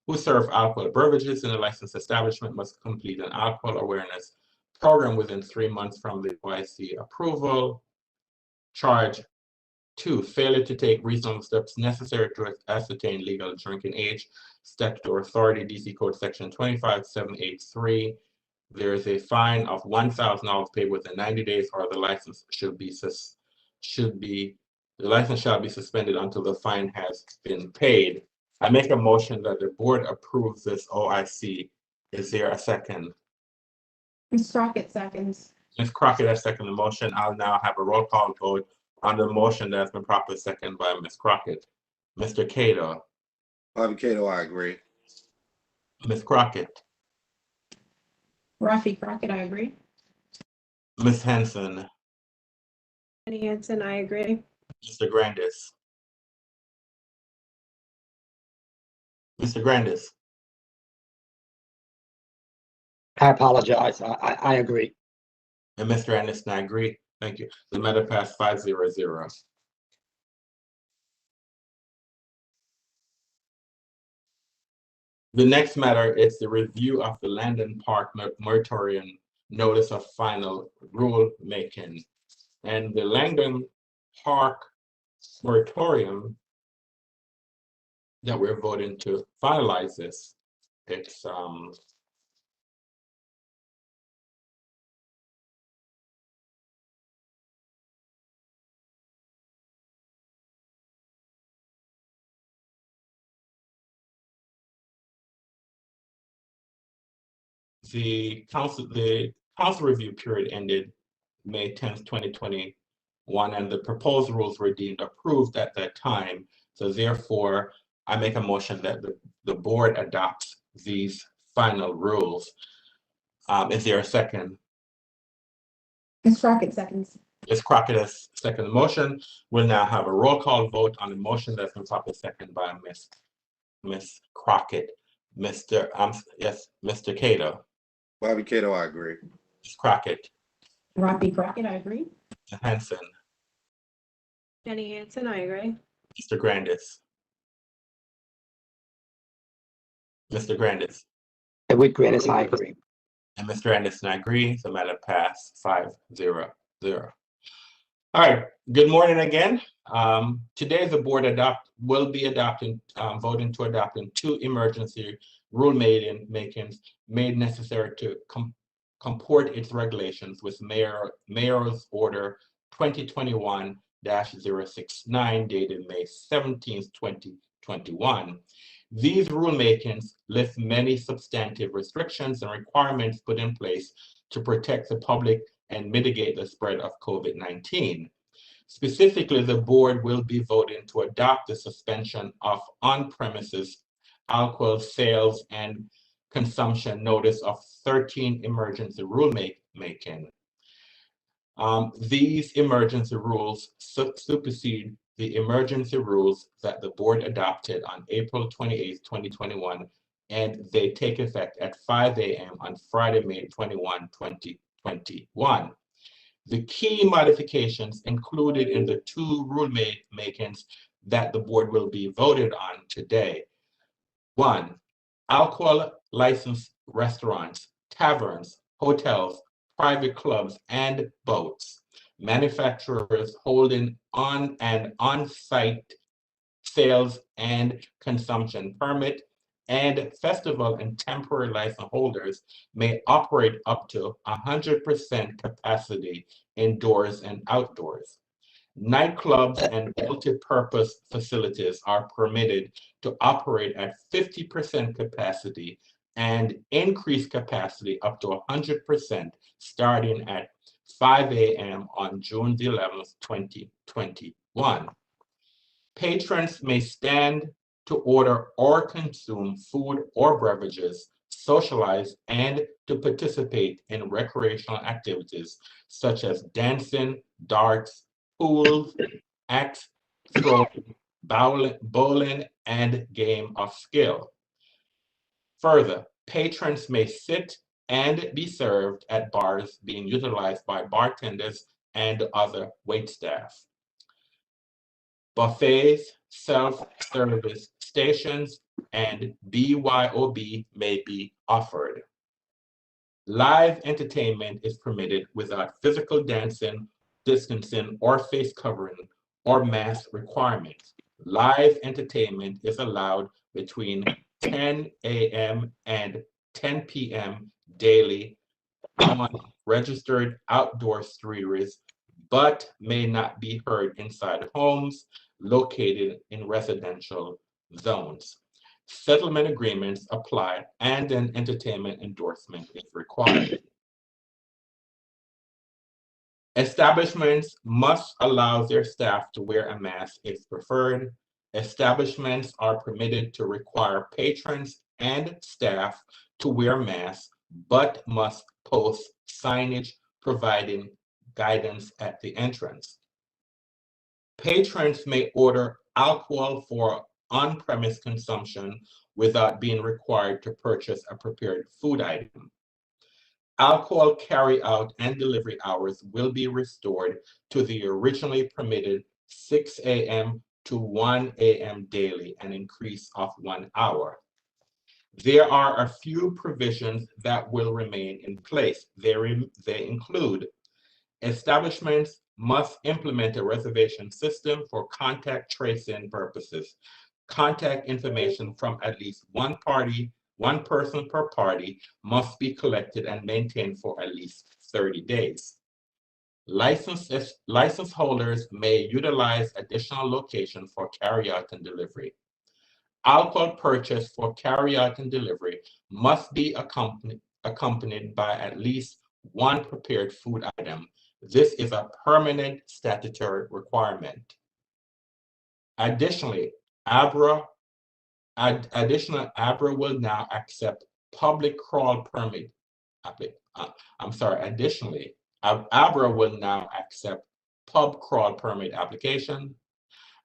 who serve alcohol beverages in a licensed establishment must complete an alcohol awareness program within 3 months from the OIC approval. Charge 2, failure to take reasonable steps necessary to ascertain legal drinking age, statutory authority, DC Code Section 25783. There is a fine of $1,000 paid within 90 days, or the license the license shall be suspended until the fine has been paid. I make a motion that the board approves this OIC. Is there a second? Ms. Crockett seconds. Ms. Crockett has seconded the motion. I'll now have a roll call vote on the motion that's been properly seconded by Ms. Crockett. Mr. Cato. Bobby Cato, I agree. Ms. Crockett. Rafi Crockett, I agree. Ms. Henson. Jenny Hansen, I agree. Mr. Grandis. Mr. Grandis. I apologize. I agree. And Mr. Anderson, I agree. Thank you. The matter passed 5-0-0. The next matter is the review of the Landon Park moratorium notice of final rule making. And the Langdon Park moratorium that we're voting to finalize this, it's the council review period ended May 10th, 2021, and the proposed rules were deemed approved at that time. So therefore, I make a motion that the board adopts these final rules. Is there a second? Ms. Crockett seconds. Ms. Crockett has seconded the motion. We'll now have a roll call vote on the motion that's been properly seconded by Ms. Crockett. Mr. Cato. Bobby Cato, I agree. Ms. Crockett. Rafi Crockett, I agree. Ms. Henson. Jenny Hansen, I agree. Mr. Grandis. Mr. Grandis. Edward Grandis, I agree. And Mr. Anderson, I agree. The matter passed 5-0-0. All right. Good morning again. Today, the board will be voting to adopting 2 emergency rulemakings made necessary to comport its regulations with Mayor's Order 2021-069 dated May 17th, 2021. These rulemakings lift many substantive restrictions and requirements put in place to protect the public and mitigate the spread of COVID-19. Specifically, the board will be voting to adopt the suspension of on-premises alcohol sales and consumption notice of 13 emergency rulemaking. These emergency rules supersede the emergency rules that the board adopted on April 28, 2021, and they take effect at 5 a.m. on Friday, May 21, 2021. The key modifications included in the 2 rulemakings that the board will be voted on today. 1, alcohol licensed restaurants, taverns, hotels, private clubs, and boats, manufacturers holding on-site sales and consumption permit, and festival and temporary license holders may operate up to 100% capacity indoors and outdoors. Nightclubs and multi-purpose facilities are permitted to operate at 50% capacity and increase capacity up to 100% starting at 5 a.m. on June 11th, 2021. Patrons may stand to order or consume food or beverages, socialize, and to participate in recreational activities such as dancing, darts, pools, axe throwing, bowling, and game of skill. Further, patrons may sit and be served at bars being utilized by bartenders and other waitstaff. Buffets, self-service stations, and BYOB may be offered. Live entertainment is permitted without physical distancing, or face covering, or mask requirements. Live entertainment is allowed between 10 a.m. and 10 p.m. daily on registered outdoor streeteries, but may not be heard inside homes located in residential zones. Settlement agreements apply and an entertainment endorsement is required. Establishments must allow their staff to wear a mask if preferred. Establishments are permitted to require patrons and staff to wear masks, but must post signage providing guidance at the entrance. Patrons may order alcohol for on-premise consumption without being required to purchase a prepared food item. Alcohol carry-out and delivery hours will be restored to the originally permitted 6 a.m. to 1 a.m. daily, an increase of 1 hour. There are a few provisions that will remain in place. They include establishments must implement a reservation system for contact tracing purposes. Contact information from at least one person per party must be collected and maintained for at least 30 days. License holders may utilize additional locations for carryout and delivery. Alcohol purchase for carryout and delivery must be accompanied by at least one prepared food item. This is a permanent statutory requirement. Additionally, ABRA will now accept public crawl permit. Additionally, ABRA will now accept pub crawl permit application.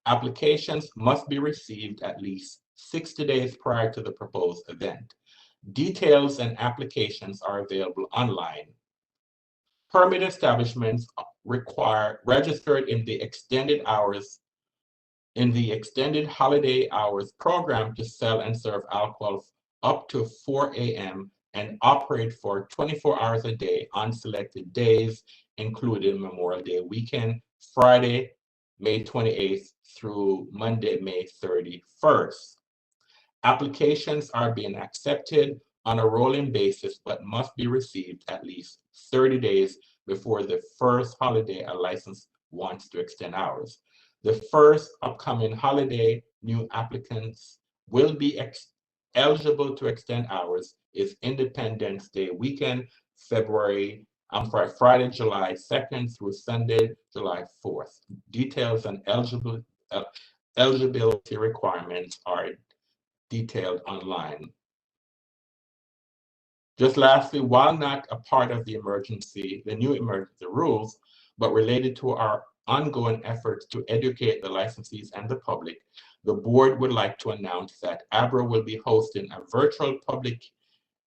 Applications must be received at least 60 days prior to the proposed event. Details and applications are available online. Permit establishments registered in the extended holiday hours program to sell and serve alcohol up to 4 a.m. and operate for 24 hours a day on selected days, including Memorial Day weekend, Friday, May 28th through Monday, May 31st. Applications are being accepted on a rolling basis, but must be received at least 30 days before the first holiday a license wants to extend hours. The first upcoming holiday new applicants will be eligible to extend hours is Independence Day weekend, Friday, July 2nd through Sunday, July 4th. Details and eligibility requirements are detailed online. Just lastly, while not a part of the new emergency rules, but related to our ongoing efforts to educate the licensees and the public, the board would like to announce that ABRA will be hosting a virtual public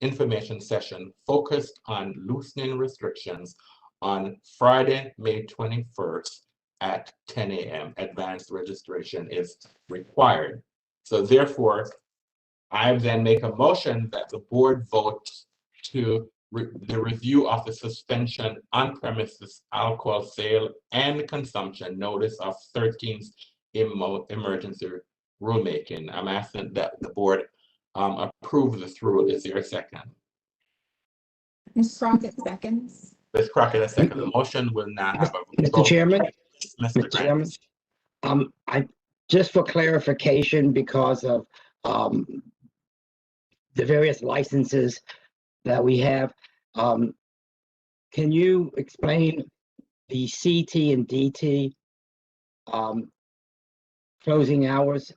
information session focused on loosening restrictions on Friday, May 21st at 10 a.m. Advanced registration is required. So therefore, I then make a motion that the board votes to the review of the suspension on-premises alcohol sale and consumption notice of 13th emergency rulemaking. I'm asking that the board approve this rule. Is there a second? Ms. Crockett seconds. Ms. Crockett, a second. The motion will now have a Mr. Chairman, Mr. Chairman, Grant. just for clarification, because of the various licenses that we have, can you explain the CT and DT closing hours?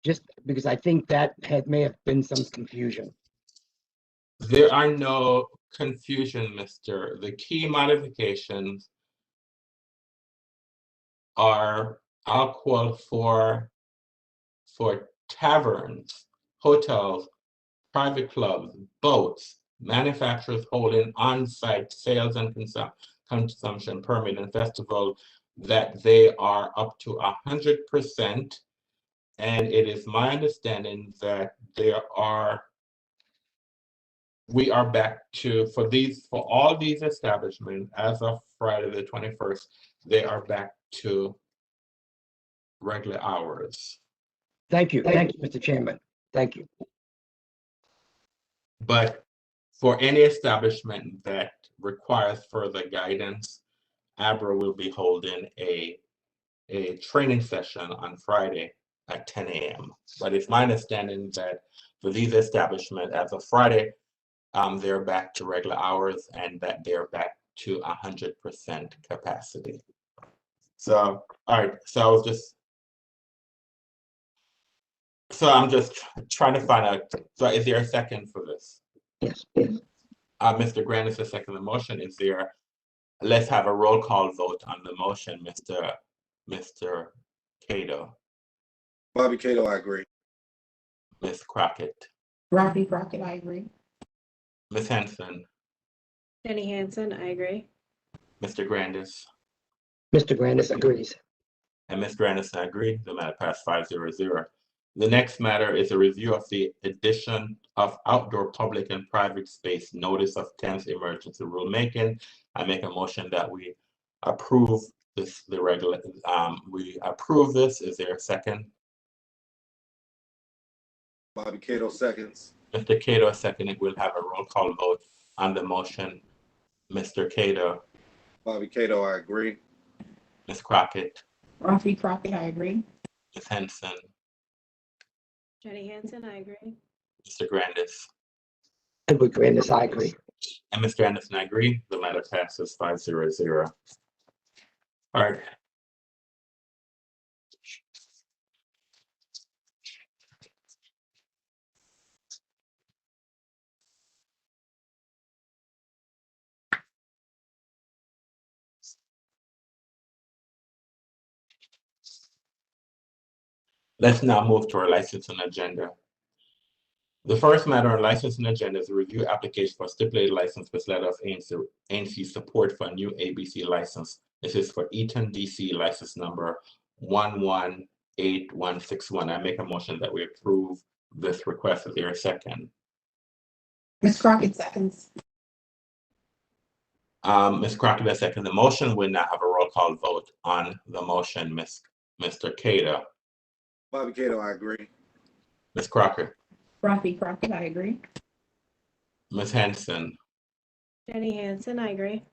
Just because I think that may have been some confusion. There are no confusion, Mr. The key modifications are alcohol for taverns, hotels, private clubs, boats, manufacturers holding on-site sales and consumption permit and festival, that they are up to 100%. And it is my understanding that we are back to, for all these establishments, as of Friday the 21st, they are back to regular hours. Thank you, Mr. Chairman. Thank you. But for any establishment that requires further guidance, ABRA will be holding a training session on Friday at 10 a.m. But it's my understanding that for these establishments, as of Friday, they're back to regular hours and that they're back to 100% capacity. So, all right, so I'm just trying to find out, so is there a second for this? Yes. Mr. Grant is the second the motion. Is there, let's have a roll call vote on the motion, Mr. Cato. Bobby Cato, I agree. Ms. Crockett. Rafi Crockett, I agree. Ms. Henson. Jenny Hansen, I agree. Mr. Grandis. Mr. Grandis agrees. And Mr. Anderson, I agree. The matter passed 5-0-0. The next matter is a review of the addition of outdoor public and private space notice of 10th emergency rulemaking. I make a motion that we approve this, we approve this. Is there a second? Bobby Cato seconds. Mr. Cato seconding. We'll have a roll call vote on the motion. Mr. Cato. Bobby Cato, I agree. Ms. Crockett. Rafi Crockett, I agree. Ms. Henson. Jenny Hansen, I agree. Mr. Grandis. Edward Grandis, I agree. And Mr. Anderson, I agree. The matter passes 5-0-0. All right. Let's now move to our licensing agenda. The first matter on licensing agenda is a review application for stipulated license with letter of ANC support for a new ABC license. This is for Eaton DC license number 118161. I make a motion that we approve this request. Is there a second? Ms. Crockett seconds. Ms. Crockett has seconded the motion. We'll now have a roll call vote on the motion. Mr. Cato. Bobby Cato, I agree. Ms. Crockett. Rafi Crockett, I agree. Ms. Henson. Jenny Hansen, I agree.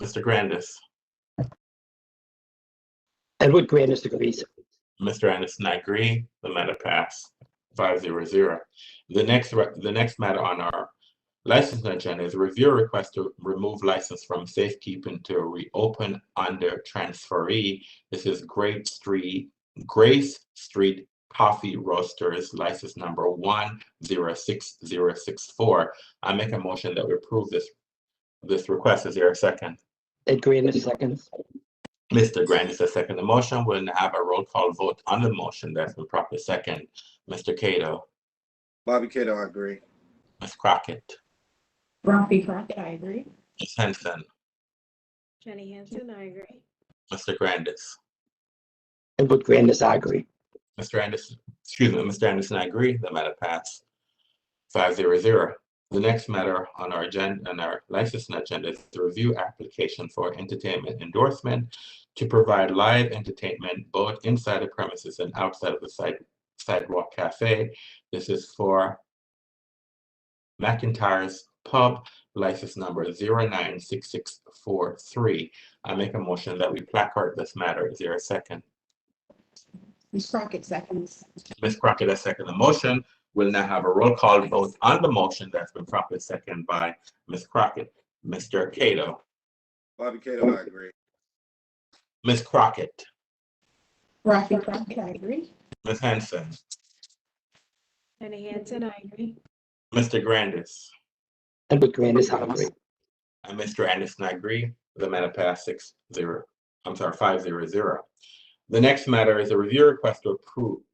Mr. Grandis. Edward Grandis agrees. Mr. Anderson, I agree. The matter passed 5-0-0. The next matter on our licensing agenda is a review request to remove license from safekeeping to reopen under transferee. This is Grace Street Coffee Roasters, license number 106064. I make a motion that we approve this request. Is there a second? Ed Grandis seconds. Mr. Grandis has seconded the motion. We'll now have a roll call vote on the motion that's been properly second. Mr. Cato. Bobby Cato, I agree. Ms. Crockett. Rafi Crockett, I agree. Ms. Henson. Jenny Hansen, I agree. Mr. Grandis. Edward Grandis, I agree. Mr. Anderson, I agree. The matter passed 5-0-0. The next matter on our agenda, on our licensing agenda, is the review application for entertainment endorsement to provide live entertainment both inside the premises and outside of the sidewalk cafe. This is for McIntyre's Pub, license number 096643. I make a motion that we placard this matter. Is there a second? Ms. Crockett seconds. Ms. Crockett has seconded the motion. We'll now have a roll call vote on the motion that's been properly seconded by Ms. Crockett. Mr. Cato. Bobby Cato, I agree. Ms. Crockett. Rafi Crockett, I agree. Ms. Henson. Jenny Hansen, I agree. Mr. Grandis. Edward Grandis, I agree. And Mr. Anderson, I agree. The matter passed 6-0. I'm sorry, 500. The next matter is a review request to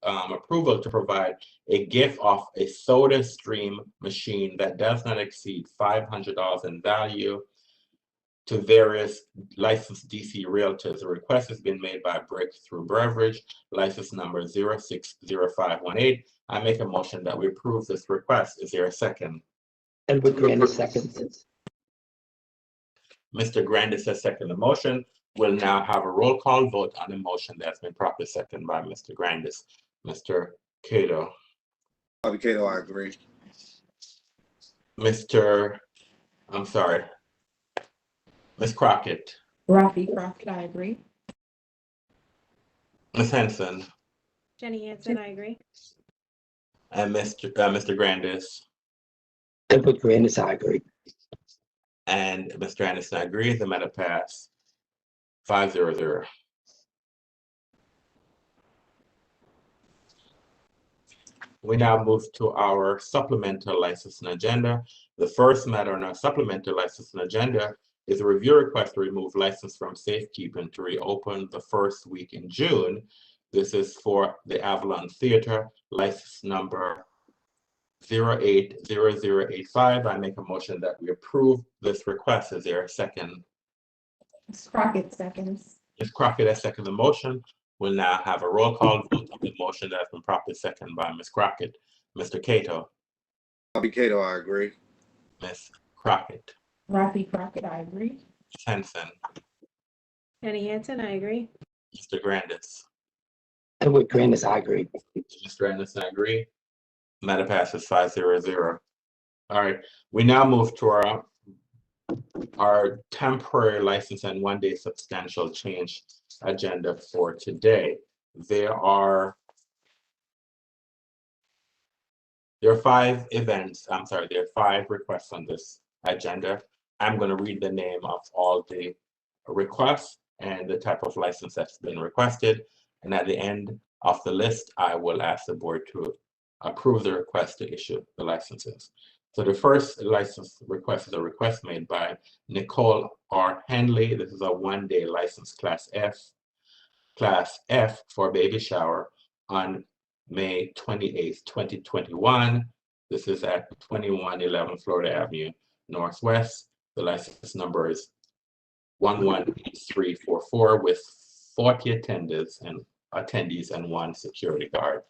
approval to provide a gift of a soda stream machine that does not exceed $500 in value to various licensed DC realtors. The request has been made by Breakthrough Beverage, license number 060518. I make a motion that we approve this request. Is there a second? Edward Grandis seconds. Mr. Grandis has seconded the motion. We'll now have a roll call vote on the motion that's been properly seconded by Mr. Grandis. Mr. Cato. Bobby Cato, I agree. Ms. Crockett. Rafi Crockett, I agree. Ms. Henson. Jenny Hansen, I agree. And Mr. Grandis. Edward Grandis, I agree. And Mr. Anderson agrees. The matter passed 500. We now move to our supplemental licensing agenda. The first matter on our supplemental licensing agenda is a review request to remove license from safekeeping to reopen the first week in June. This is for the Avalon Theater, license number 080085. I make a motion that we approve this request. Is there a second? Ms. Crockett seconds. Ms. Crockett has seconded the motion. We'll now have a roll call vote on the motion that has been properly seconded by Ms. Crockett. Mr. Cato. Bobby Cato, I agree. Ms. Crockett. Rafi Crockett, I agree. Ms. Henson. Jenny Hansen, I agree. Mr. Grandis. Edward Grandis, I agree. Mr. Anderson, I agree. Matter passes 500. All right, we now move to our temporary license and one-day substantial change agenda for today. There are 5 events. There are 5 requests on this agenda. I'm going to read the name of all the requests and the type of license that's been requested. And at the end of the list, I will ask the board to approve the request to issue the licenses. So the first license request is a request made by Nicole R. Henley. This is a one-day license class F for baby shower on May 28th, 2021. This is at 2111 Florida Avenue Northwest. The license number is 118344 with 40 attendees and 1 security guard.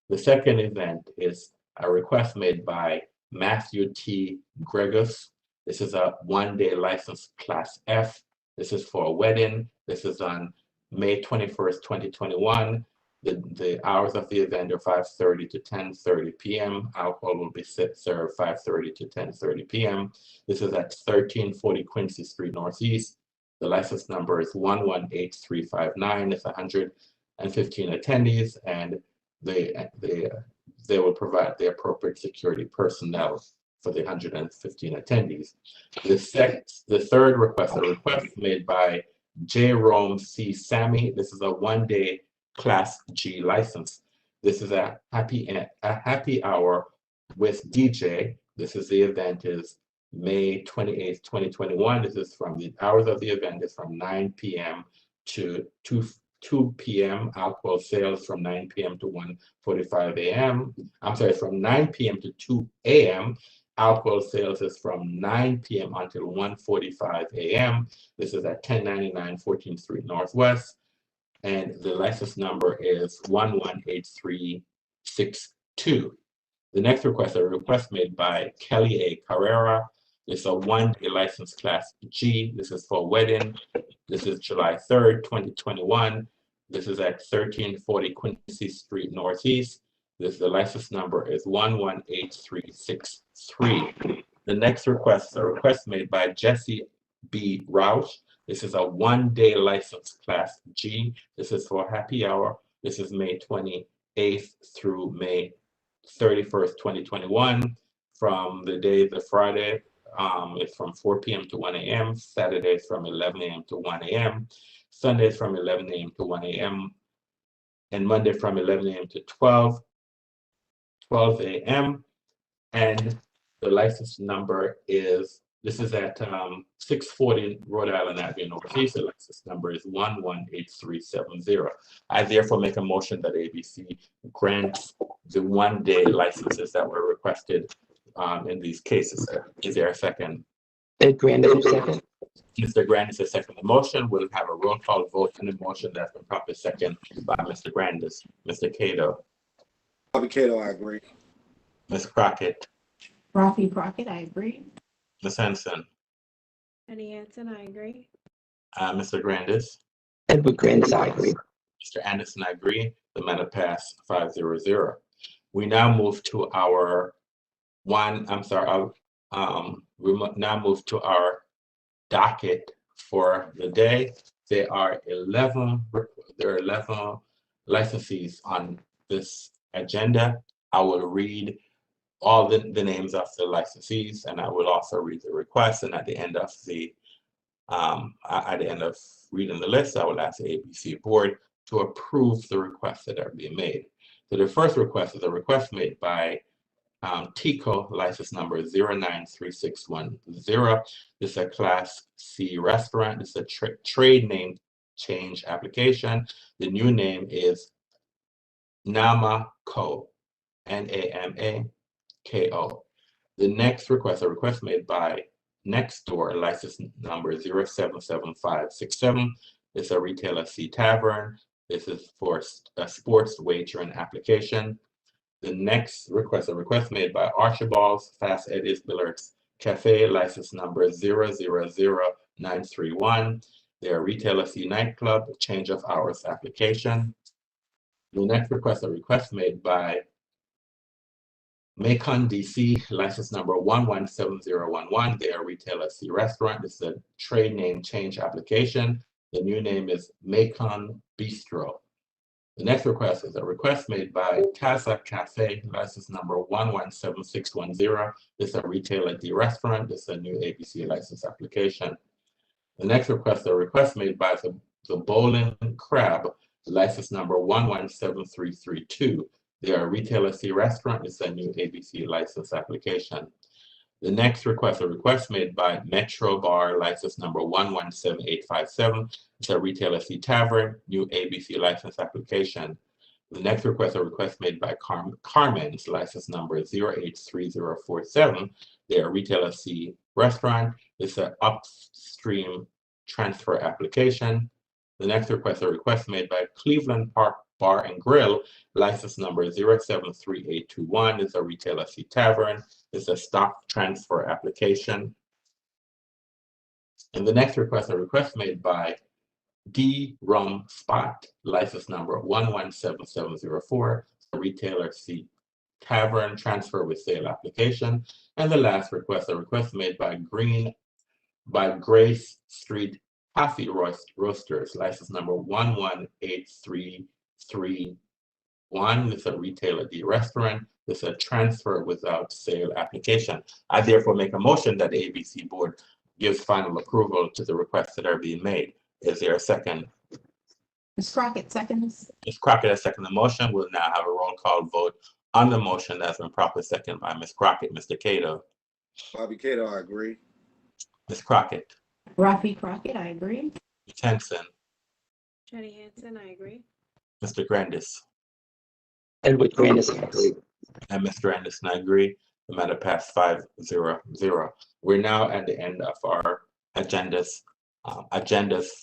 The second event is a request made by Matthew T. Gregus. This is a one-day license class F. This is for a wedding. This is on May 21st, 2021. The hours of the event are 5:30 to 10:30 p.m. Alcohol will be served 5:30 to 10:30 p.m. This is at 1340 Quincy Street Northeast. The license number is 118359. It's 115 attendees, and they will provide the appropriate security personnel for the 115 attendees. The third request, a request made by J. Rome C. Sammy. This is a one-day Class G license. This is a happy hour with DJ. The event is May 28th, 2021. This is from the hours of the event is from 9 p.m. to 2 p.m. Alcohol sales from 9 p.m. to 1:45 a.m. From 9 p.m. to 2 a.m. Alcohol sales is from 9 p.m. until 1:45 a.m. This is at 1099 14th Street Northwest. And the license number is 118362. The next request, a request made by Kelly A. Carrera. It's a one-day license class G. This is for a wedding. This is July 3rd, 2021. This is at 1340 Quincy Street Northeast. The license number is 118363. The next request, a request made by Jesse B. Roush. This is a one-day license class G. This is for happy hour. This is May 28th through May 31st, 2021. From the day the Friday, it's from 4 p.m. to 1 a.m. Saturdays from 11 a.m. to 1 a.m. Sundays from 11 a.m. to 1 a.m. and Monday from 11 a.m. to 12 a.m. And the license number is This is at 640 Rhode Island Avenue Northeast. The license number is 118370. I therefore make a motion that ABC grants the one-day licenses that were requested in these cases. Is there a second? Ed Grandis, second. Mr. Grandis has seconded the motion. We'll have a roll call vote on the motion that's been properly seconded by Mr. Grandis. Mr. Cato. Bobby Cato, I agree. Ms. Crockett. Rafi Crockett, I agree. Ms. Henson. Jenny Hansen, I agree. Mr. Grandis. Edward Grandis, I agree. Mr. Anderson, I agree. The matter passed 5-0. We now move to our now move to our docket for the day. There are 11 licensees on this agenda. I will read all the names of the licensees, and I will also read the request. And at the end of reading the list, I will ask the ABC board to approve the requests that are being made. So the first request is a request made by TICO, license number 093610. This is a Class C restaurant. This is a trade name change application. The new name is Namako, Namako. The next request, a request made by Next Door, license number 077567. This is a retailer C Tavern. This is for a sports wagering application. The next request, a request made by Archibald's Fast Eddie's Billards Cafe, license number 000931. They're a retailer C nightclub, change of hours application. The next request, a request made by May-19 DC, license number 117011. They are a retailer C restaurant. This is a trade name change application. The new name is May-19 Bistro. The next request is a request made by Casa Cafe, license number 117610. This is a retailer D restaurant. This is a new ABC license application. The next request is a request made by the Bowling Crab, license number 117332. They are a retailer C restaurant. This is a new ABC license application. The next request, a request made by Metro Bar, license number 117857. It's a retailer C Tavern, new ABC license application. The next request, a request made by Carmen's, license number 083047. They're a retailer C restaurant. It's an upstream transfer application. The next request, a request made by Cleveland Park Bar and Grill, license number 073821. It's a retailer C Tavern. It's a stock transfer application. And the next request, a request made by D Rum Spot, license number 117704, a retailer C Tavern transfer with sale application. And the last request, a request made by Grace Street Coffee Roasters, license number 118331. It's a retailer D restaurant. It's a transfer without sale application. I therefore make a motion that the ABC board gives final approval to the requests that are being made. Is there a second? Ms. Crockett seconds. Ms. Crockett has seconded the motion. We'll now have a roll call vote on the motion that's been properly seconded by Ms. Crockett. Mr. Cato. Bobby Cato, I agree. Ms. Crockett. Rafi Crockett, I agree. Ms. Henson. Jenny Hansen, I agree. Mr. Grandis. Edward Grandis, I agree. And Mr. Anderson, I agree. The matter passed 5-0. We're now at the end of our agendas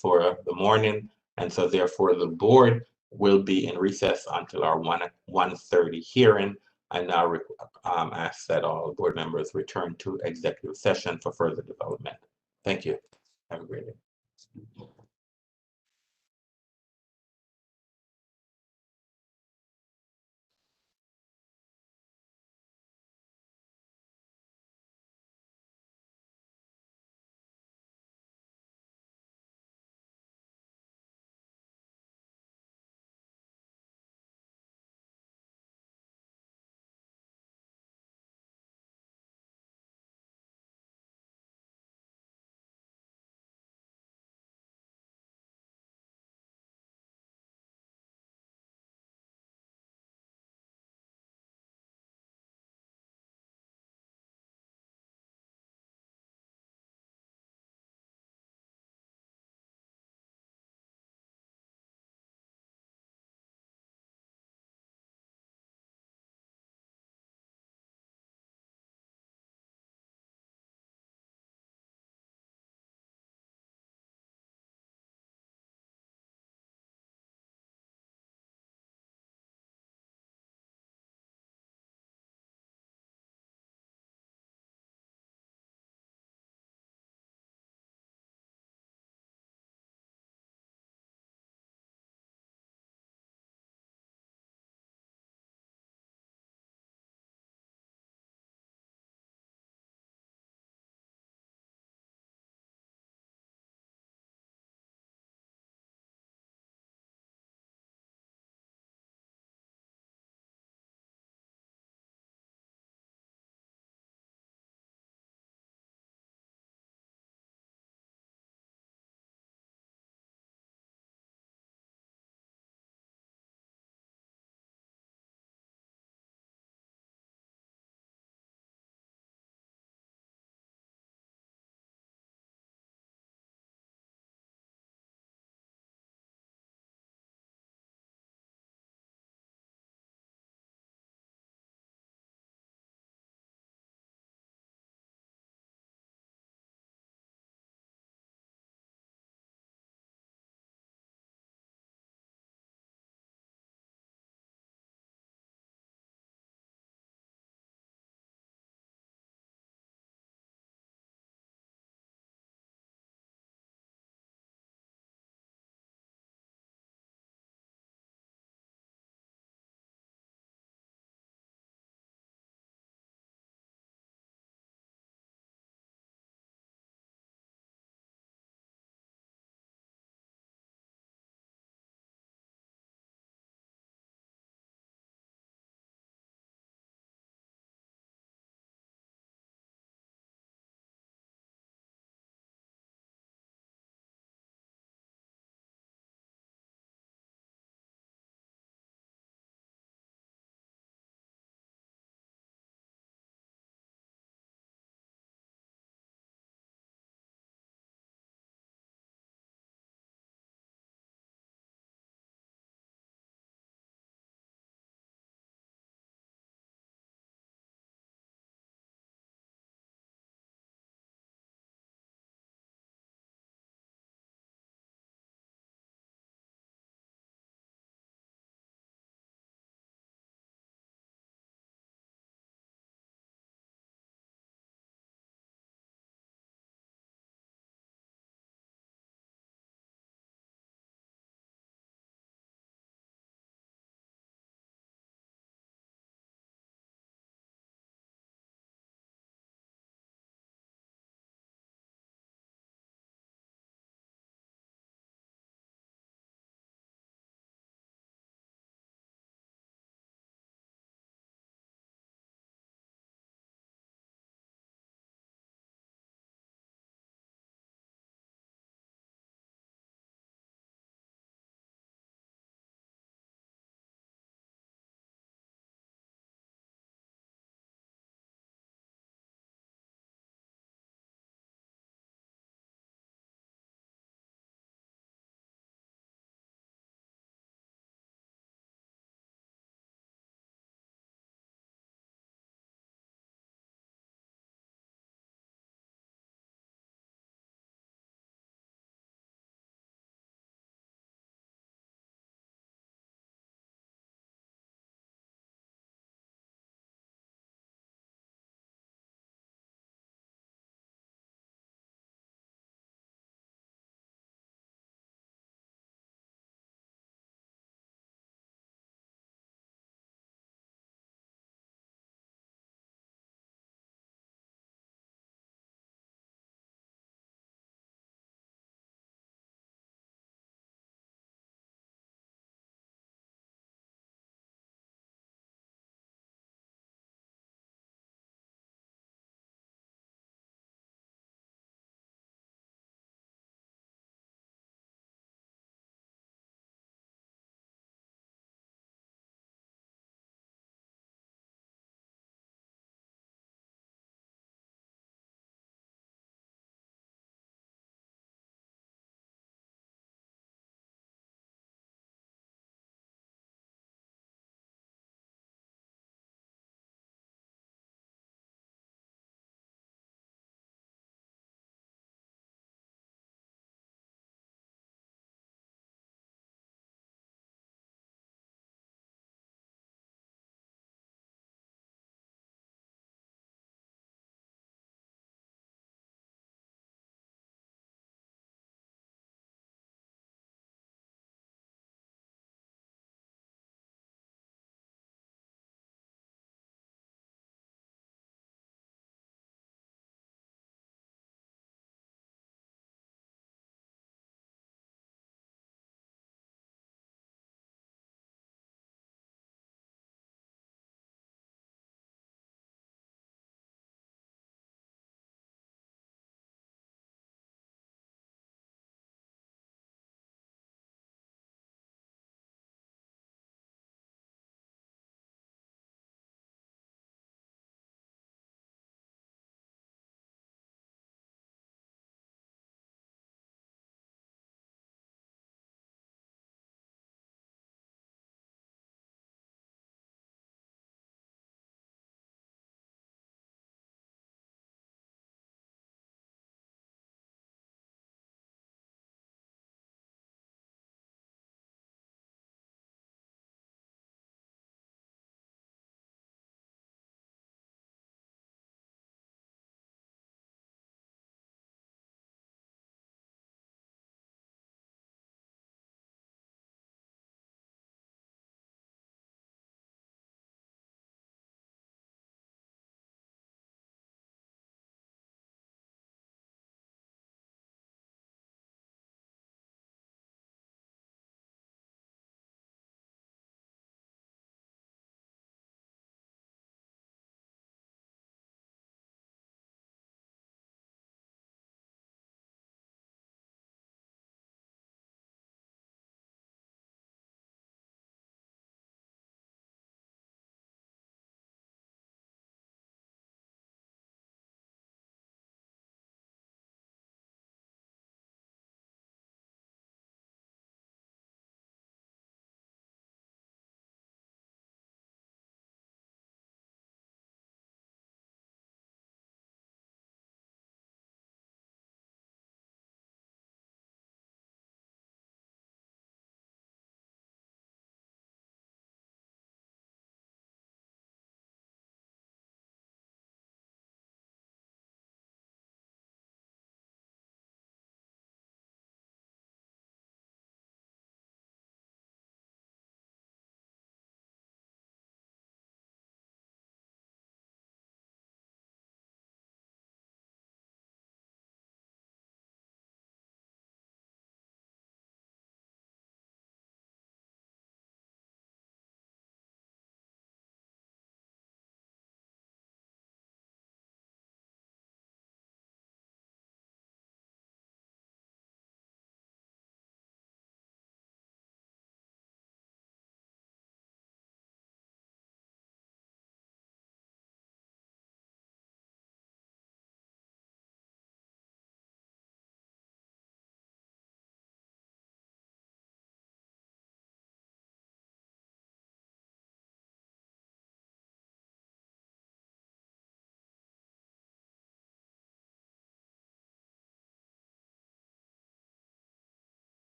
for the morning. And so therefore the board will be in recess until our 1:30 hearing. I now ask that all board members return to executive session for further development. Thank you. Have a great day.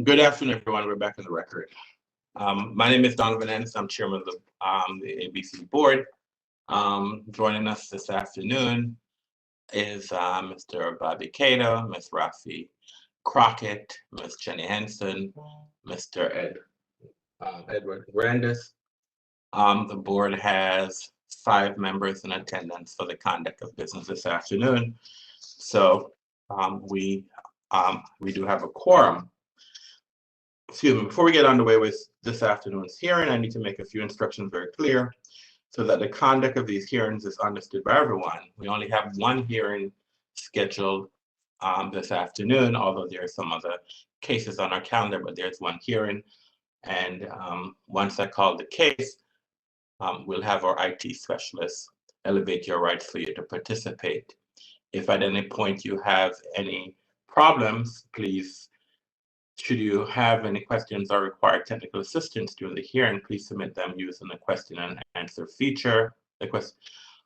Good afternoon, everyone. We're back on the record. My name is Donovan Ennis. I'm chairman of the ABC board. Joining us this afternoon is Mr. Bobby Cato, Ms. Rafi Crockett, Ms. Jenny Henson, Mr. Edward Grandis. The board has 5 members in attendance for the conduct of business this afternoon. So we do have a quorum. Excuse me, before we get underway with this afternoon's hearing, I need to make a few instructions very clear so that the conduct of these hearings is understood by everyone. We only have one hearing scheduled this afternoon, although there are some other cases on our calendar, but there's one hearing. And once I call the case, we'll have our IT specialists elevate your rights for you to participate. If at any point you have any problems, please, should you have any questions or require technical assistance during the hearing, please submit them using the question and answer feature,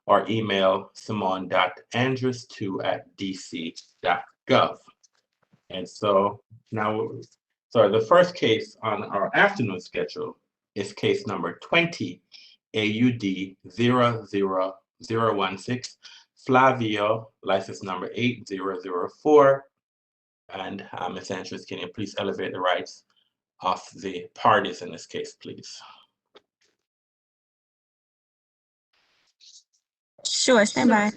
or email simone.andrews2@dc.gov. And so now, the first case on our afternoon schedule is case number 20, AUD 00016, Flavio, license number 8004. And Ms. Andrews, can you please elevate the rights of the parties in this case, please? Sure, stand by.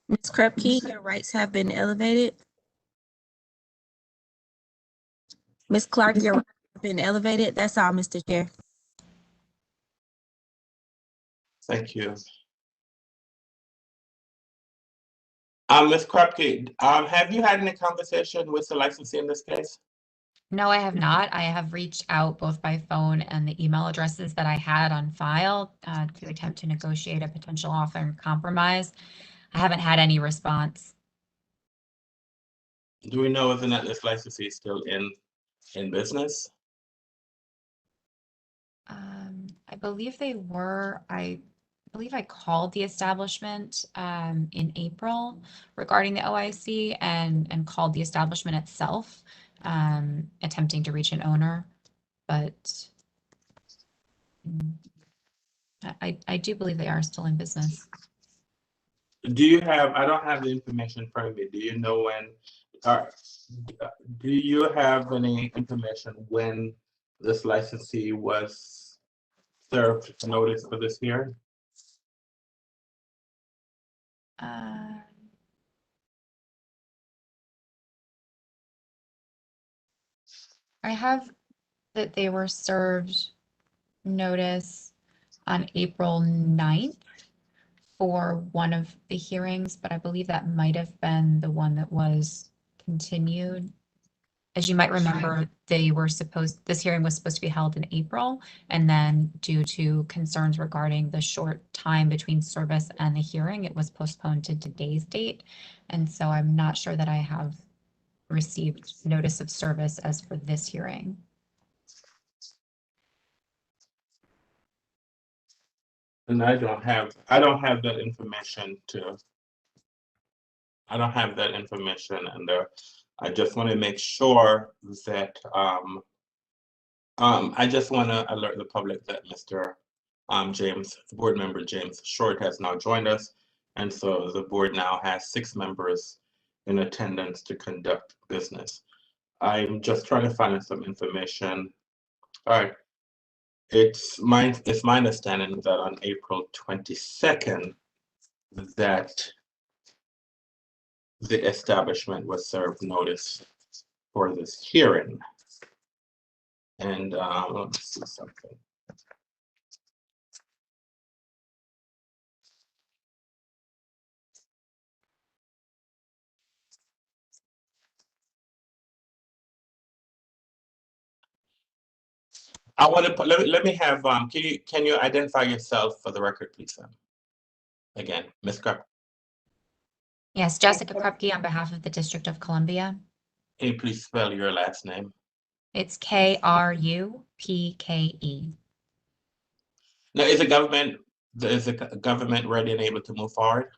Ms. Krupke, your rights have been elevated. Ms. Clark, your rights have been elevated. That's all, Mr. Chair. Thank you. Ms. Krupke, have you had any conversation with the licensee in this case? No, I have not. I have reached out both by phone and the email addresses that I had on file to attempt to negotiate a potential offer and compromise. I haven't had any response. Do we know whether or not this licensee is still in business? I believe they were. I believe I called the establishment in April regarding the OIC and called the establishment itself, attempting to reach an owner, but I do believe they are still in business. Do you have, I don't have the information in front of me. Do you know when, do you have any information when this licensee was served notice for this hearing? I have that they were served notice on April 9th for one of the hearings, but I believe that might have been the one that was continued. As you might remember, this hearing was supposed to be held in April, and then due to concerns regarding the short time between service and the hearing, it was postponed to today's date. And so I'm not sure that I have received notice of service as for this hearing. And I don't have that information and I just want to make sure that I just want to alert the public that Mr. Board Member James Short has now joined us, and so the board now has 6 members in attendance to conduct business. I'm just trying to find some information. All right. It's my understanding that on April 22nd, that the establishment was served notice for this hearing. And let's see something. I want to put, let me have, can you identify yourself for the record, please? Again, Ms. Krupke. Yes, Jessica Krupke on behalf of the District of Columbia. Can you please spell your last name? It's Krupke. Now, is the government ready and able to move forward?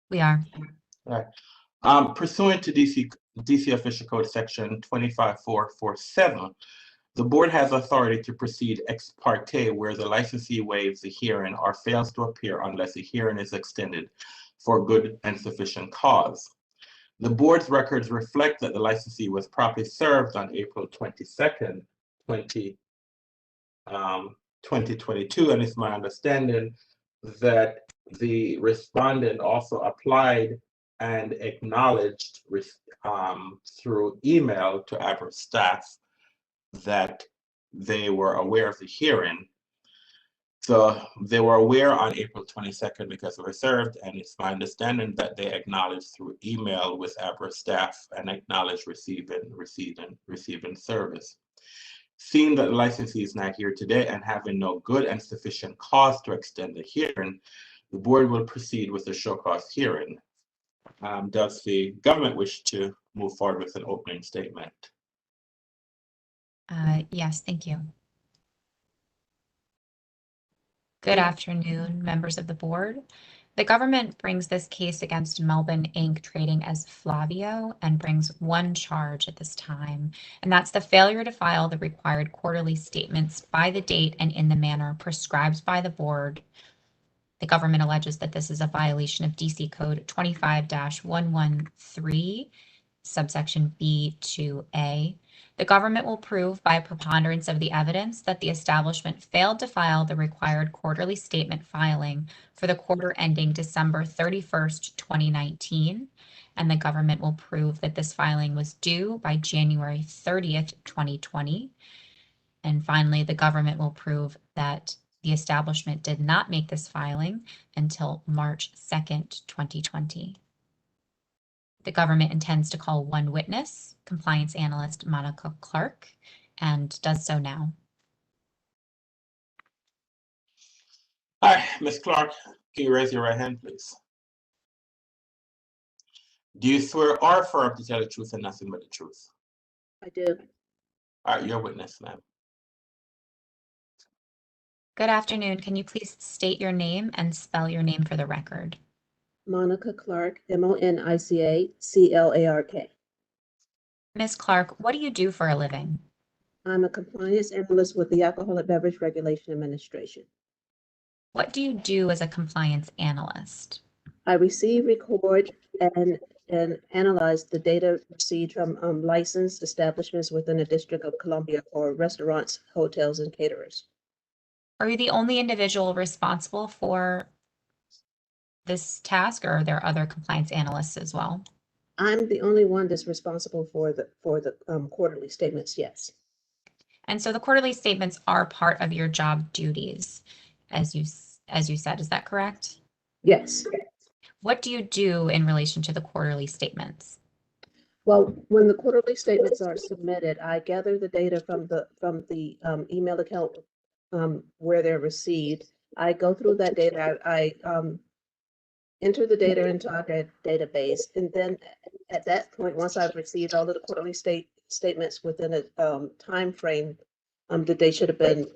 We are. Right. Pursuant to DC Official Code Section 25447, the board has authority to proceed ex parte where the licensee waives the hearing or fails to appear unless a hearing is extended for good and sufficient cause. The board's records reflect that the licensee was properly served on April 22nd, 2022, and it's my understanding that the respondent also applied and acknowledged through email to ABRA staff that they were aware of the hearing. So they were aware on April 22nd because they were served, and it's my understanding that they acknowledged through email with ABRA staff and acknowledged receiving service. Seeing that the licensee is not here today and having no good and sufficient cause to extend the hearing, the board will proceed with the show cause hearing. Does the government wish to move forward with an opening statement? Yes, thank you. Good afternoon, members of the board. The government brings this case against Melbourne Inc. trading as Flavio and brings one charge at this time, and that's the failure to file the required quarterly statements by the date and in the manner prescribed by the board. The government alleges that this is a violation of DC Code 25-113, subsection B2A. The government will prove by preponderance of the evidence that the establishment failed to file the required quarterly statement filing for the quarter ending December 31st, 2019, and the government will prove that this filing was due by January 30th, 2020. And finally, the government will prove that the establishment did not make this filing until March 2nd, 2020. The government intends to call one witness, compliance analyst Monica Clark, and does so now. Hi, Ms. Clark, can you raise your right hand, please? Do you swear or affirm to tell the truth and nothing but the truth? I do. All right, you're a witness, ma'am. Good afternoon. Can you please state your name and spell your name for the record? Monica Clark, Monica-Clark. Ms. Clark, what do you do for a living? I'm a compliance analyst with the Alcoholic Beverage Regulation Administration. What do you do as a compliance analyst? I receive, record, and analyze the data received from licensed establishments within the District of Columbia for restaurants, hotels, and caterers. Are you the only individual responsible for this task, or are there other compliance analysts as well? I'm the only one that's responsible for the quarterly statements, yes. And so the quarterly statements are part of your job duties, as you said, is that correct? Yes. What do you do in relation to the quarterly statements? Well, when the quarterly statements are submitted, I gather the data from the email account where they're received. I go through that data. I enter the data into our database, and then at that point, once I've received all of the quarterly statements within a time frame that they should have been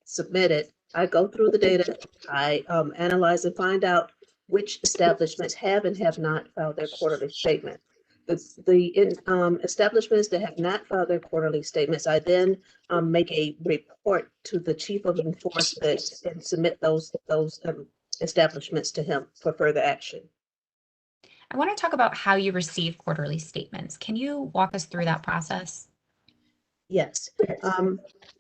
submitted, I go through the data. I analyze and find out which establishments have and have not filed their quarterly statement. The establishments that have not filed their quarterly statements, I then make a report to the Chief of Enforcement and submit those establishments to him for further action. I want to talk about how you receive quarterly statements. Can you walk us through that process? Yes.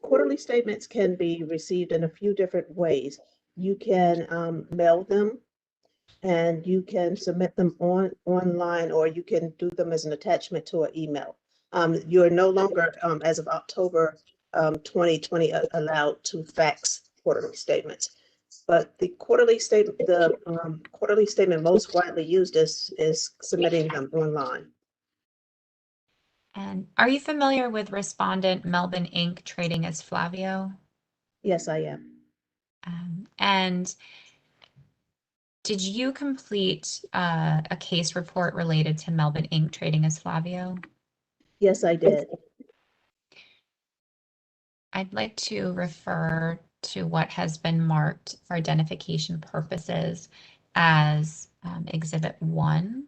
Quarterly statements can be received in a few different ways. You can mail them, and you can submit them online, or you can do them as an attachment to an email. You are no longer, as of October 2020, allowed to fax quarterly statements. But the quarterly statement, quarterly statement most widely used is submitting them online. And are you familiar with respondent Melbourne Inc. trading as Flavio? Yes, I am. And did you complete a case report related to Melbourne Inc. trading as Flavio? Yes, I did. I'd like to refer to what has been marked for identification purposes as Exhibit 1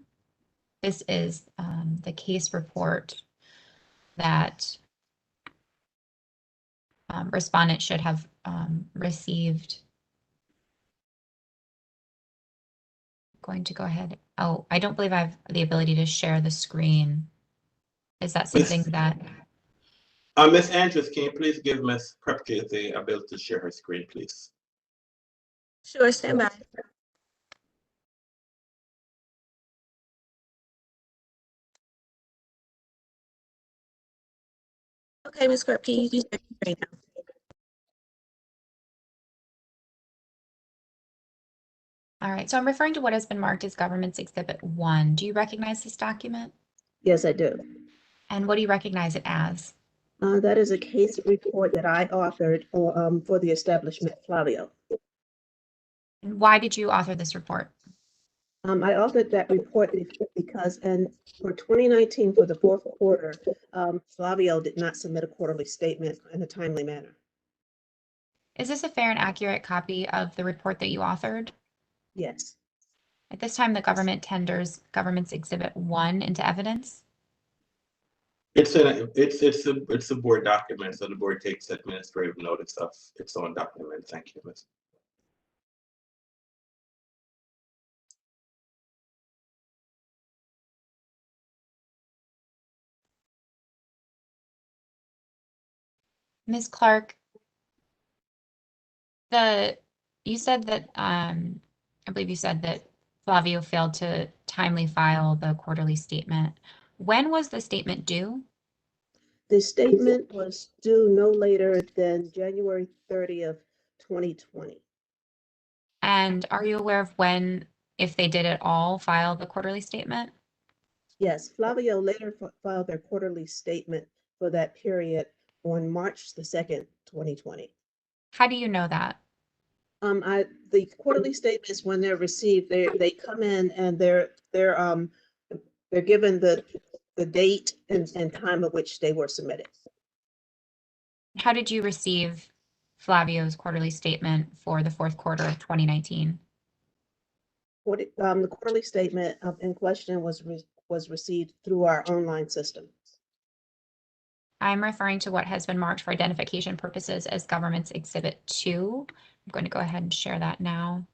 This is the case report that respondent should have received. Going to go ahead. Oh, I don't believe I have the ability to share the screen. Is that something that? Ms. Andrews, can you please give Ms. Krupke the ability to share her screen, please? Sure, stand by. Okay, Ms. Krupke, you can share your screen now. All right, so I'm referring to what has been marked as Government's Exhibit 1. Do you recognize this document? Yes, I do. And what do you recognize it as? That is a case report that I authored for the establishment Flavio. And why did you author this report? I authored that report because for 2019, for the fourth quarter, Flavio did not submit a quarterly statement in a timely manner. Is this a fair and accurate copy of the report that you authored? Yes. At this time, the government tenders Government's Exhibit 1 into evidence. It's a board document, so the board takes administrative notice of its own document. Thank you, Ms. Ms. Clark, you said that I believe you said that Flavio failed to timely file the quarterly statement. When was the statement due? The statement was due no later than January 30th, 2020. And are you aware of when, if they did at all, file the quarterly statement? Yes, Flavio later filed their quarterly statement for that period on March the 2nd, 2020. How do you know that? The quarterly statements, when they're received, they come in and they're given the date and time at which they were submitted. How did you receive Flavio's quarterly statement for the fourth quarter of 2019? The quarterly statement in question was received through our online system. I'm referring to what has been marked for identification purposes as Government's Exhibit 2. I'm going to go ahead and share that now.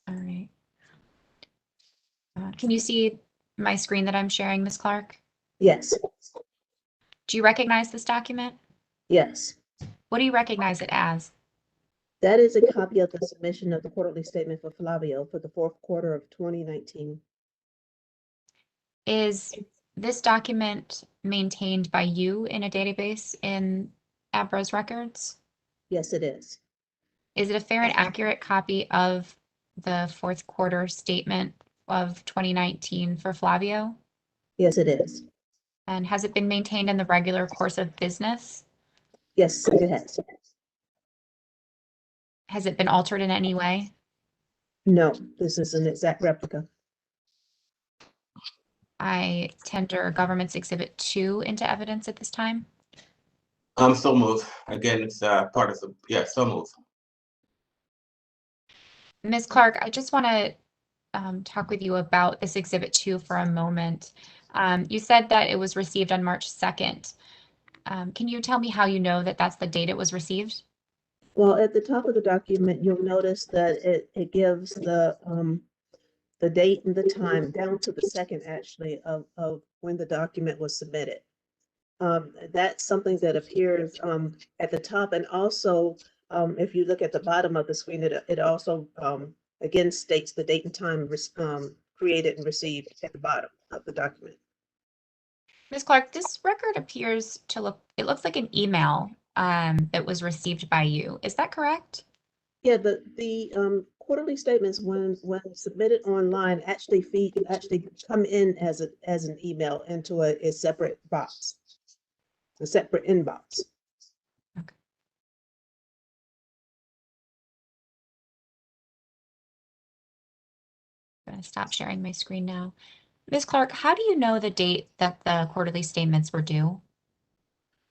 All right. Can you see my screen that I'm sharing, Ms. Clark? Yes. Do you recognize this document? Yes. What do you recognize it as? That is a copy of the submission of the quarterly statement for Flavio for the fourth quarter of 2019. Is this document maintained by you in a database in ABRA's records? Yes, it is. Is it a fair and accurate copy of the fourth quarter statement of 2019 for Flavio? Yes, it is. And has it been maintained in the regular course of business? Yes, it has. Has it been altered in any way? No, this is an exact replica. I tender Government's Exhibit 2 into evidence at this time. So move. Again, it's part of the, yeah, so move. Ms. Clark, I just want to talk with you about this Exhibit 2 for a moment. You said that it was received on March 2nd. Can you tell me how you know that that's the date it was received? Well, at the top of the document, you'll notice that it gives the date and the time down to the second, actually, of when the document was submitted. That's something that appears at the top, and also if you look at the bottom of the screen, it also again states the date and time created and received at the bottom of the document. Ms. Clark, this record appears to it looks like an email that was received by you. Is that correct? Yeah, the quarterly statements when submitted online actually come in as an email into a separate box, a separate inbox. Okay. I'm going to stop sharing my screen now. Ms. Clark, how do you know the date that the quarterly statements were due?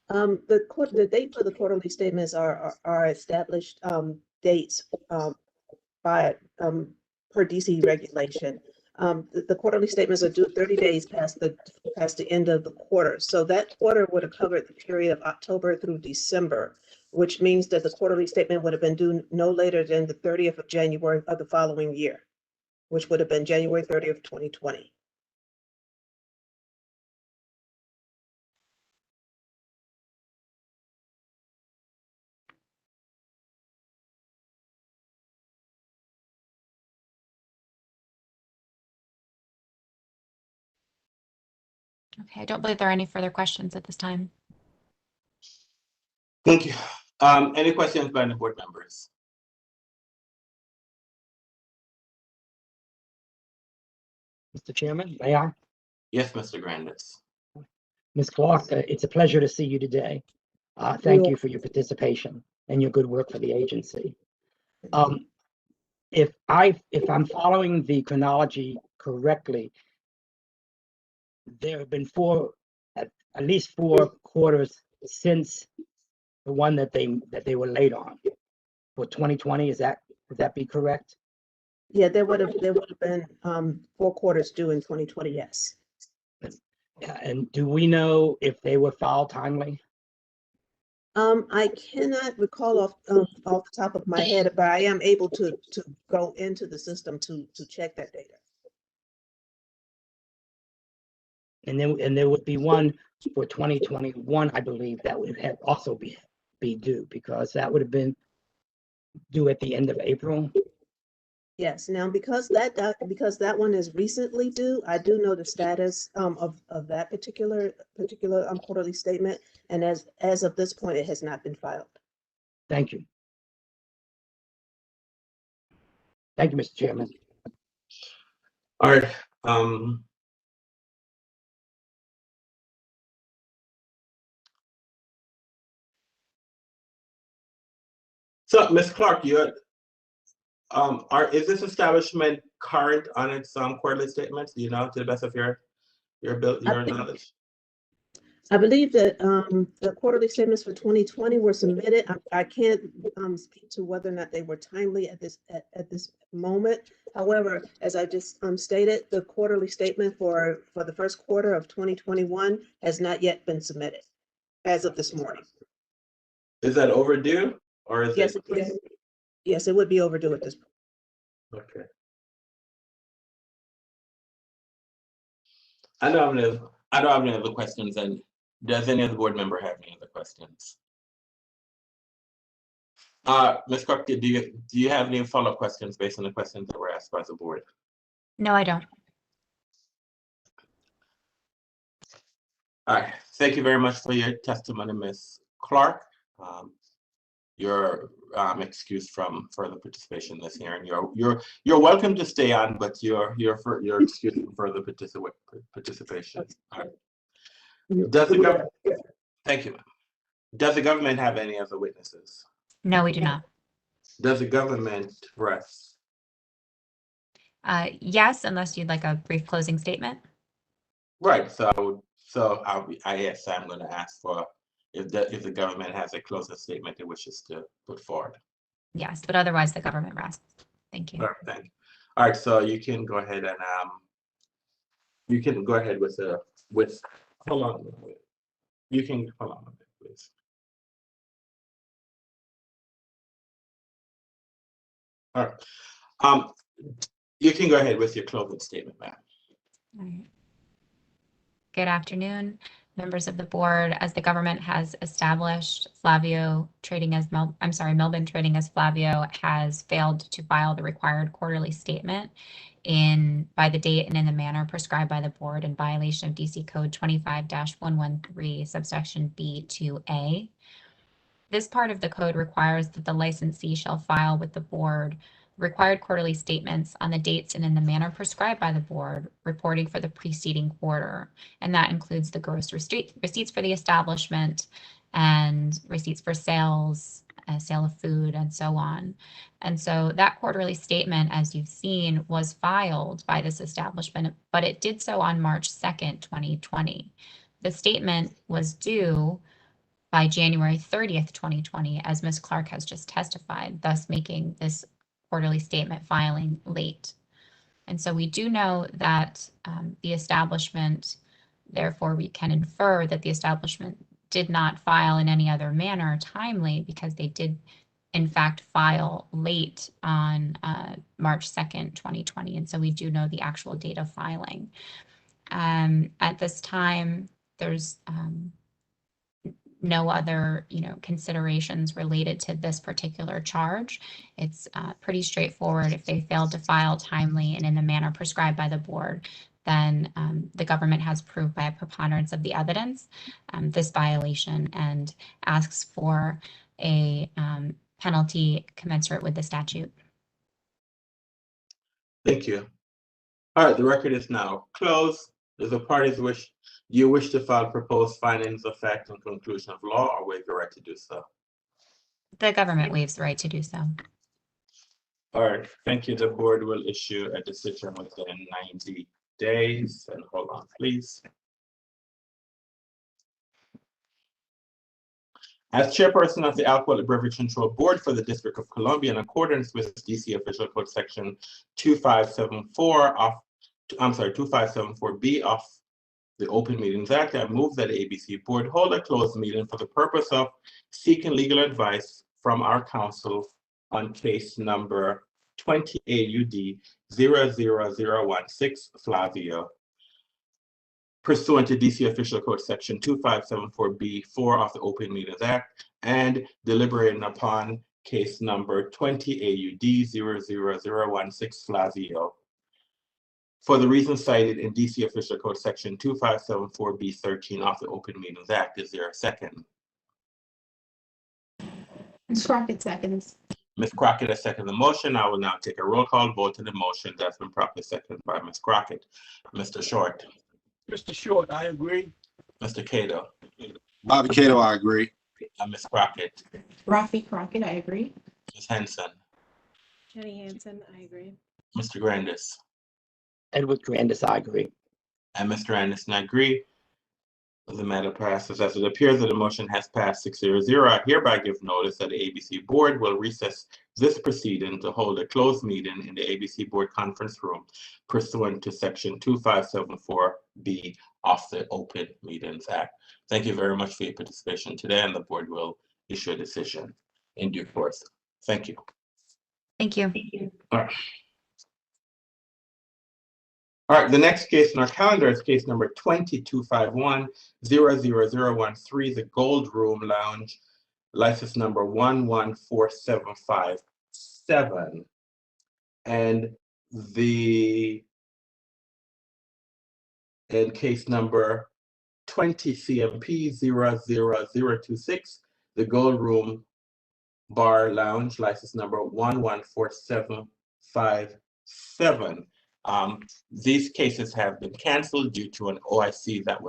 The date for the quarterly statements are established dates required per DC regulation. The quarterly statements are due 30 days past the end of the quarter. So that quarter would have covered the period of October through December, which means that the quarterly statement would have been due no later than the 30th of January of the following year, which would have been January 30th, 2020. Okay, I don't believe there are any further questions at this time. Thank you. Any questions by the board members? Mr. Chairman, may I? Yes, Mr. Grandis. Ms. Clark, it's a pleasure to see you today. Thank you for your participation and your good work for the agency. If I'm following the chronology correctly, there have been at least 4 quarters since the one that they were late on for 2020. Would that be correct? Yeah, there would have been 4 quarters due in 2020. Yes. And do we know if they were filed timely? I cannot recall off the top of my head, but I am able to go into the system to check that data. And there would be one for 2021, I believe, that would have also be due, because that would have been due at the end of April. Yes. Now, because that one is recently due, I do know the status of that particular quarterly statement, and as of this point, it has not been filed. Thank you. Thank you, Mr. Chairman. All right. So, Ms. Clark, is this establishment current on its quarterly statements? Do you know, to the best of your knowledge? I believe that the quarterly statements for 2020 were submitted. I can't speak to whether or not they were timely at this moment. However, as I just stated, the quarterly statement for the first quarter of 2021 has not yet been submitted as of this morning. Is that overdue, or is yes, it? Yes, it would be overdue at this point. Okay. I don't have any other questions, and does any other board member have any other questions? Ms. Clark, do you have any follow-up questions based on the questions that were asked by the board? No, I don't. All right. Thank you very much for your testimony, Ms. Clark. You're excused from further participation in this hearing. You're welcome to stay on, but you're excused from further participation. All right. Thank you. Does the government have any other witnesses? No, we do not. Does the government rest? Yes, unless you'd like a brief closing statement. Right. So I'm going to ask for if the government has a closing statement it wishes to put forward. Yes, but otherwise the government rests. Thank you. All right, thank you. All right, so you can go ahead and hold on. You can hold on a bit, please. All right. You can go ahead with your closing statement, ma'am. All right. Good afternoon, members of the board. As the government has established, Melvin Trading as Flavio has failed to file the required quarterly statement by the date and in the manner prescribed by the board in violation of DC Code 25-113, subsection B2A. This part of the code requires that the licensee shall file with the board required quarterly statements on the dates and in the manner prescribed by the board, reporting for the preceding quarter. And that includes the gross receipts for the establishment and receipts for sales, sale of food, and so on. And so that quarterly statement, as you've seen, was filed by this establishment, but it did so on March 2nd, 2020. The statement was due by January 30th, 2020, as Ms. Clark has just testified, thus making this quarterly statement filing late. And so we do know that the establishment, therefore we can infer that the establishment did not file in any other manner timely because they did in fact file late on March 2nd, 2020. And so we do know the actual date of filing. At this time, there's no other, considerations related to this particular charge. It's pretty straightforward. If they failed to file timely and in the manner prescribed by the board, then the government has proved by a preponderance of the evidence this violation and asks for a penalty commensurate with the statute. Thank you. All right, the record is now closed. Does the parties do you wish to file proposed findings of fact and conclusion of law, or waive the right to do so? The government waives the right to do so. All right, thank you. The board will issue a decision within 90 days. And hold on, please. As chairperson of the Alcoholic Beverage Control Board for the District of Columbia, in accordance with DC Official Code Section 2574B of the Open Meetings Act, I move that the ABC Board hold a closed meeting for the purpose of seeking legal advice from our counsel on case number 20 AUD 00016 Flavio, pursuant to DC Official Code Section 2574B4 of the Open Meetings Act, and deliberating upon case number 20 AUD 00016 Flavio, for the reasons cited in DC Official Code Section 2574B13 of the Open Meetings Act. Is there a second? Ms. Crockett seconds. Ms. Crockett has seconded the motion. I will now take a roll call vote on the motion that's been properly seconded by Ms. Crockett. Mr. Short. Mr. Short, I agree. Mr. Cato. Bobby Cato, I agree. Ms. Crockett. Rafi Crockett, I agree. Ms. Henson. Jenny Hansen, I agree. Mr. Grandis. Edward Grandis, I agree. And Mr. Anderson, I agree. The matter passes. As it appears that the motion has passed 6-0, I hereby give notice that the ABC Board will recess this proceeding to hold a closed meeting in the ABC Board conference room pursuant to Section 2574B of the Open Meetings Act. Thank you very much for your participation today, and the board will issue a decision in due course. Thank you. Thank you. All right. All right, the next case in our calendar is case number 2251-00013, the Gold Room Lounge, license number 114757. And case number 20 CMP 00026, the Gold Room Bar Lounge, license number 114757. These cases have been canceled due to an OIC that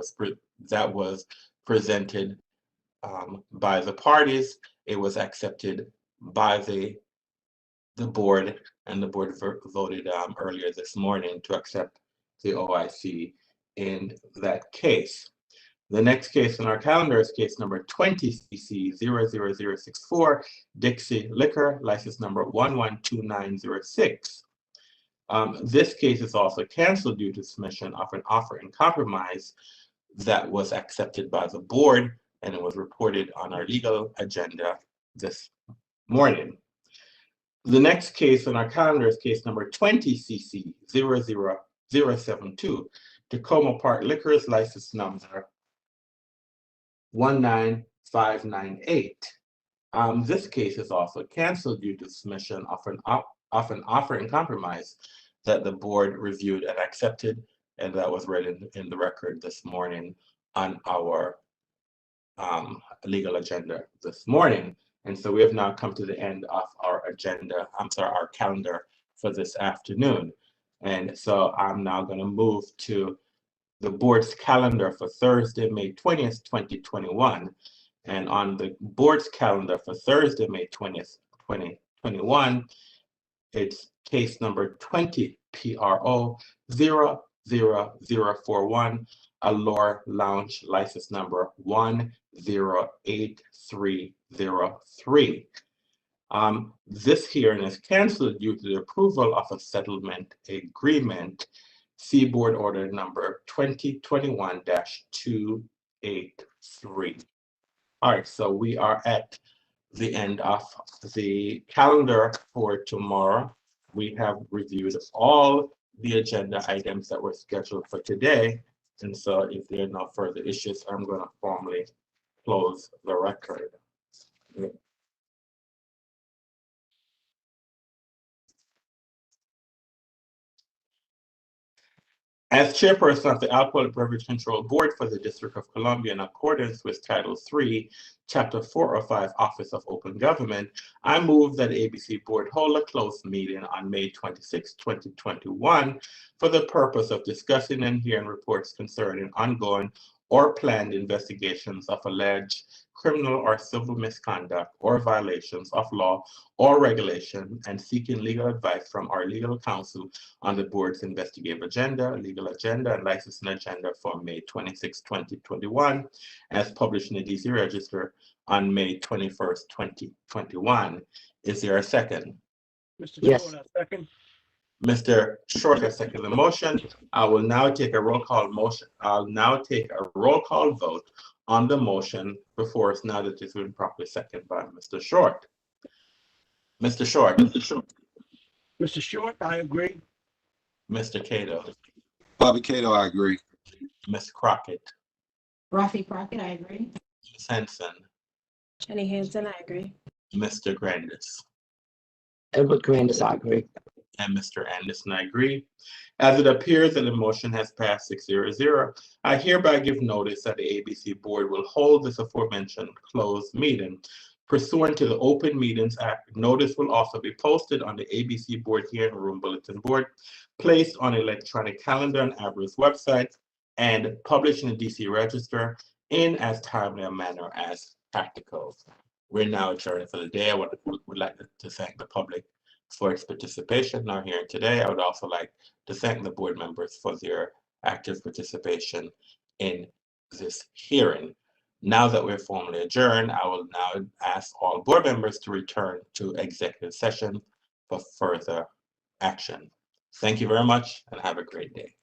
was presented by the parties. It was accepted by the board, and the board voted earlier this morning to accept the OIC in that case. The next case on our calendar is case number 20CC 00064, Dixie Liquor, license number 112906. This case is also canceled due to submission of an offer in compromise that was accepted by the board, and it was reported on our legal agenda this morning. The next case on our calendar is case number 20CC 00072, Tacoma Park Liquors, license number 19598. This case is also canceled due to submission of an offer in compromise that the board reviewed and accepted, and that was read in the record this morning on our legal agenda this morning. And so we have now come to the end of our agenda, our calendar for this afternoon. And so I'm now going to move to the board's calendar for Thursday, May 20th, 2021. And on the board's calendar for Thursday, May 20th, 2021, it's case number 20 PRO 00041, Allure Lounge, license number 108303. This hearing is canceled due to the approval of a settlement agreement, see Board Order number 2021-283. All right, so we are at the end of the calendar for tomorrow. We have reviewed all the agenda items that were scheduled for today. And so if there are no further issues, I'm going to formally close the record. As chairperson of the Alcoholic Beverage Control Board for the District of Columbia, in accordance with Title III, Chapter 405, Office of Open Government, I move that ABC Board hold a closed meeting on May 26, 2021, for the purpose of discussing and hearing reports concerning ongoing or planned investigations of alleged criminal or civil misconduct or violations of law or regulation, and seeking legal advice from our legal counsel on the board's investigative agenda, legal agenda, and licensing agenda for May 26, 2021, as published in the DC Register on May 21st, 2021. Is there a second? Mr. Yes. Short, I second. Mr. Short has seconded the motion. I will now take a roll call motion. I'll now take a roll call vote on the motion before us now that it's been properly seconded by Mr. Short. Mr. Short. Mr. Short, I agree. Mr. Cato. Bobby Cato, I agree. Ms. Crockett. Rafi Crockett, I agree. Ms. Henson. Jenny Hansen, I agree. Mr. Grandis. Edward Grandis, I agree. And Mr. Anderson, I agree. As it appears that the motion has passed 6-0, I hereby give notice that the ABC Board will hold this aforementioned closed meeting. Pursuant to the Open Meetings Act, notice will also be posted on the ABC Board Hearing Room Bulletin Board, placed on electronic calendar on ABRA's website, and published in the DC Register in as timely a manner as practical. We're now adjourned for the day. I would like to thank the public for its participation in our hearing today. I would also like to thank the board members for their active participation in this hearing. Now that we're formally adjourned, I will now ask all board members to return to executive session for further action. Thank you very much and have a great day.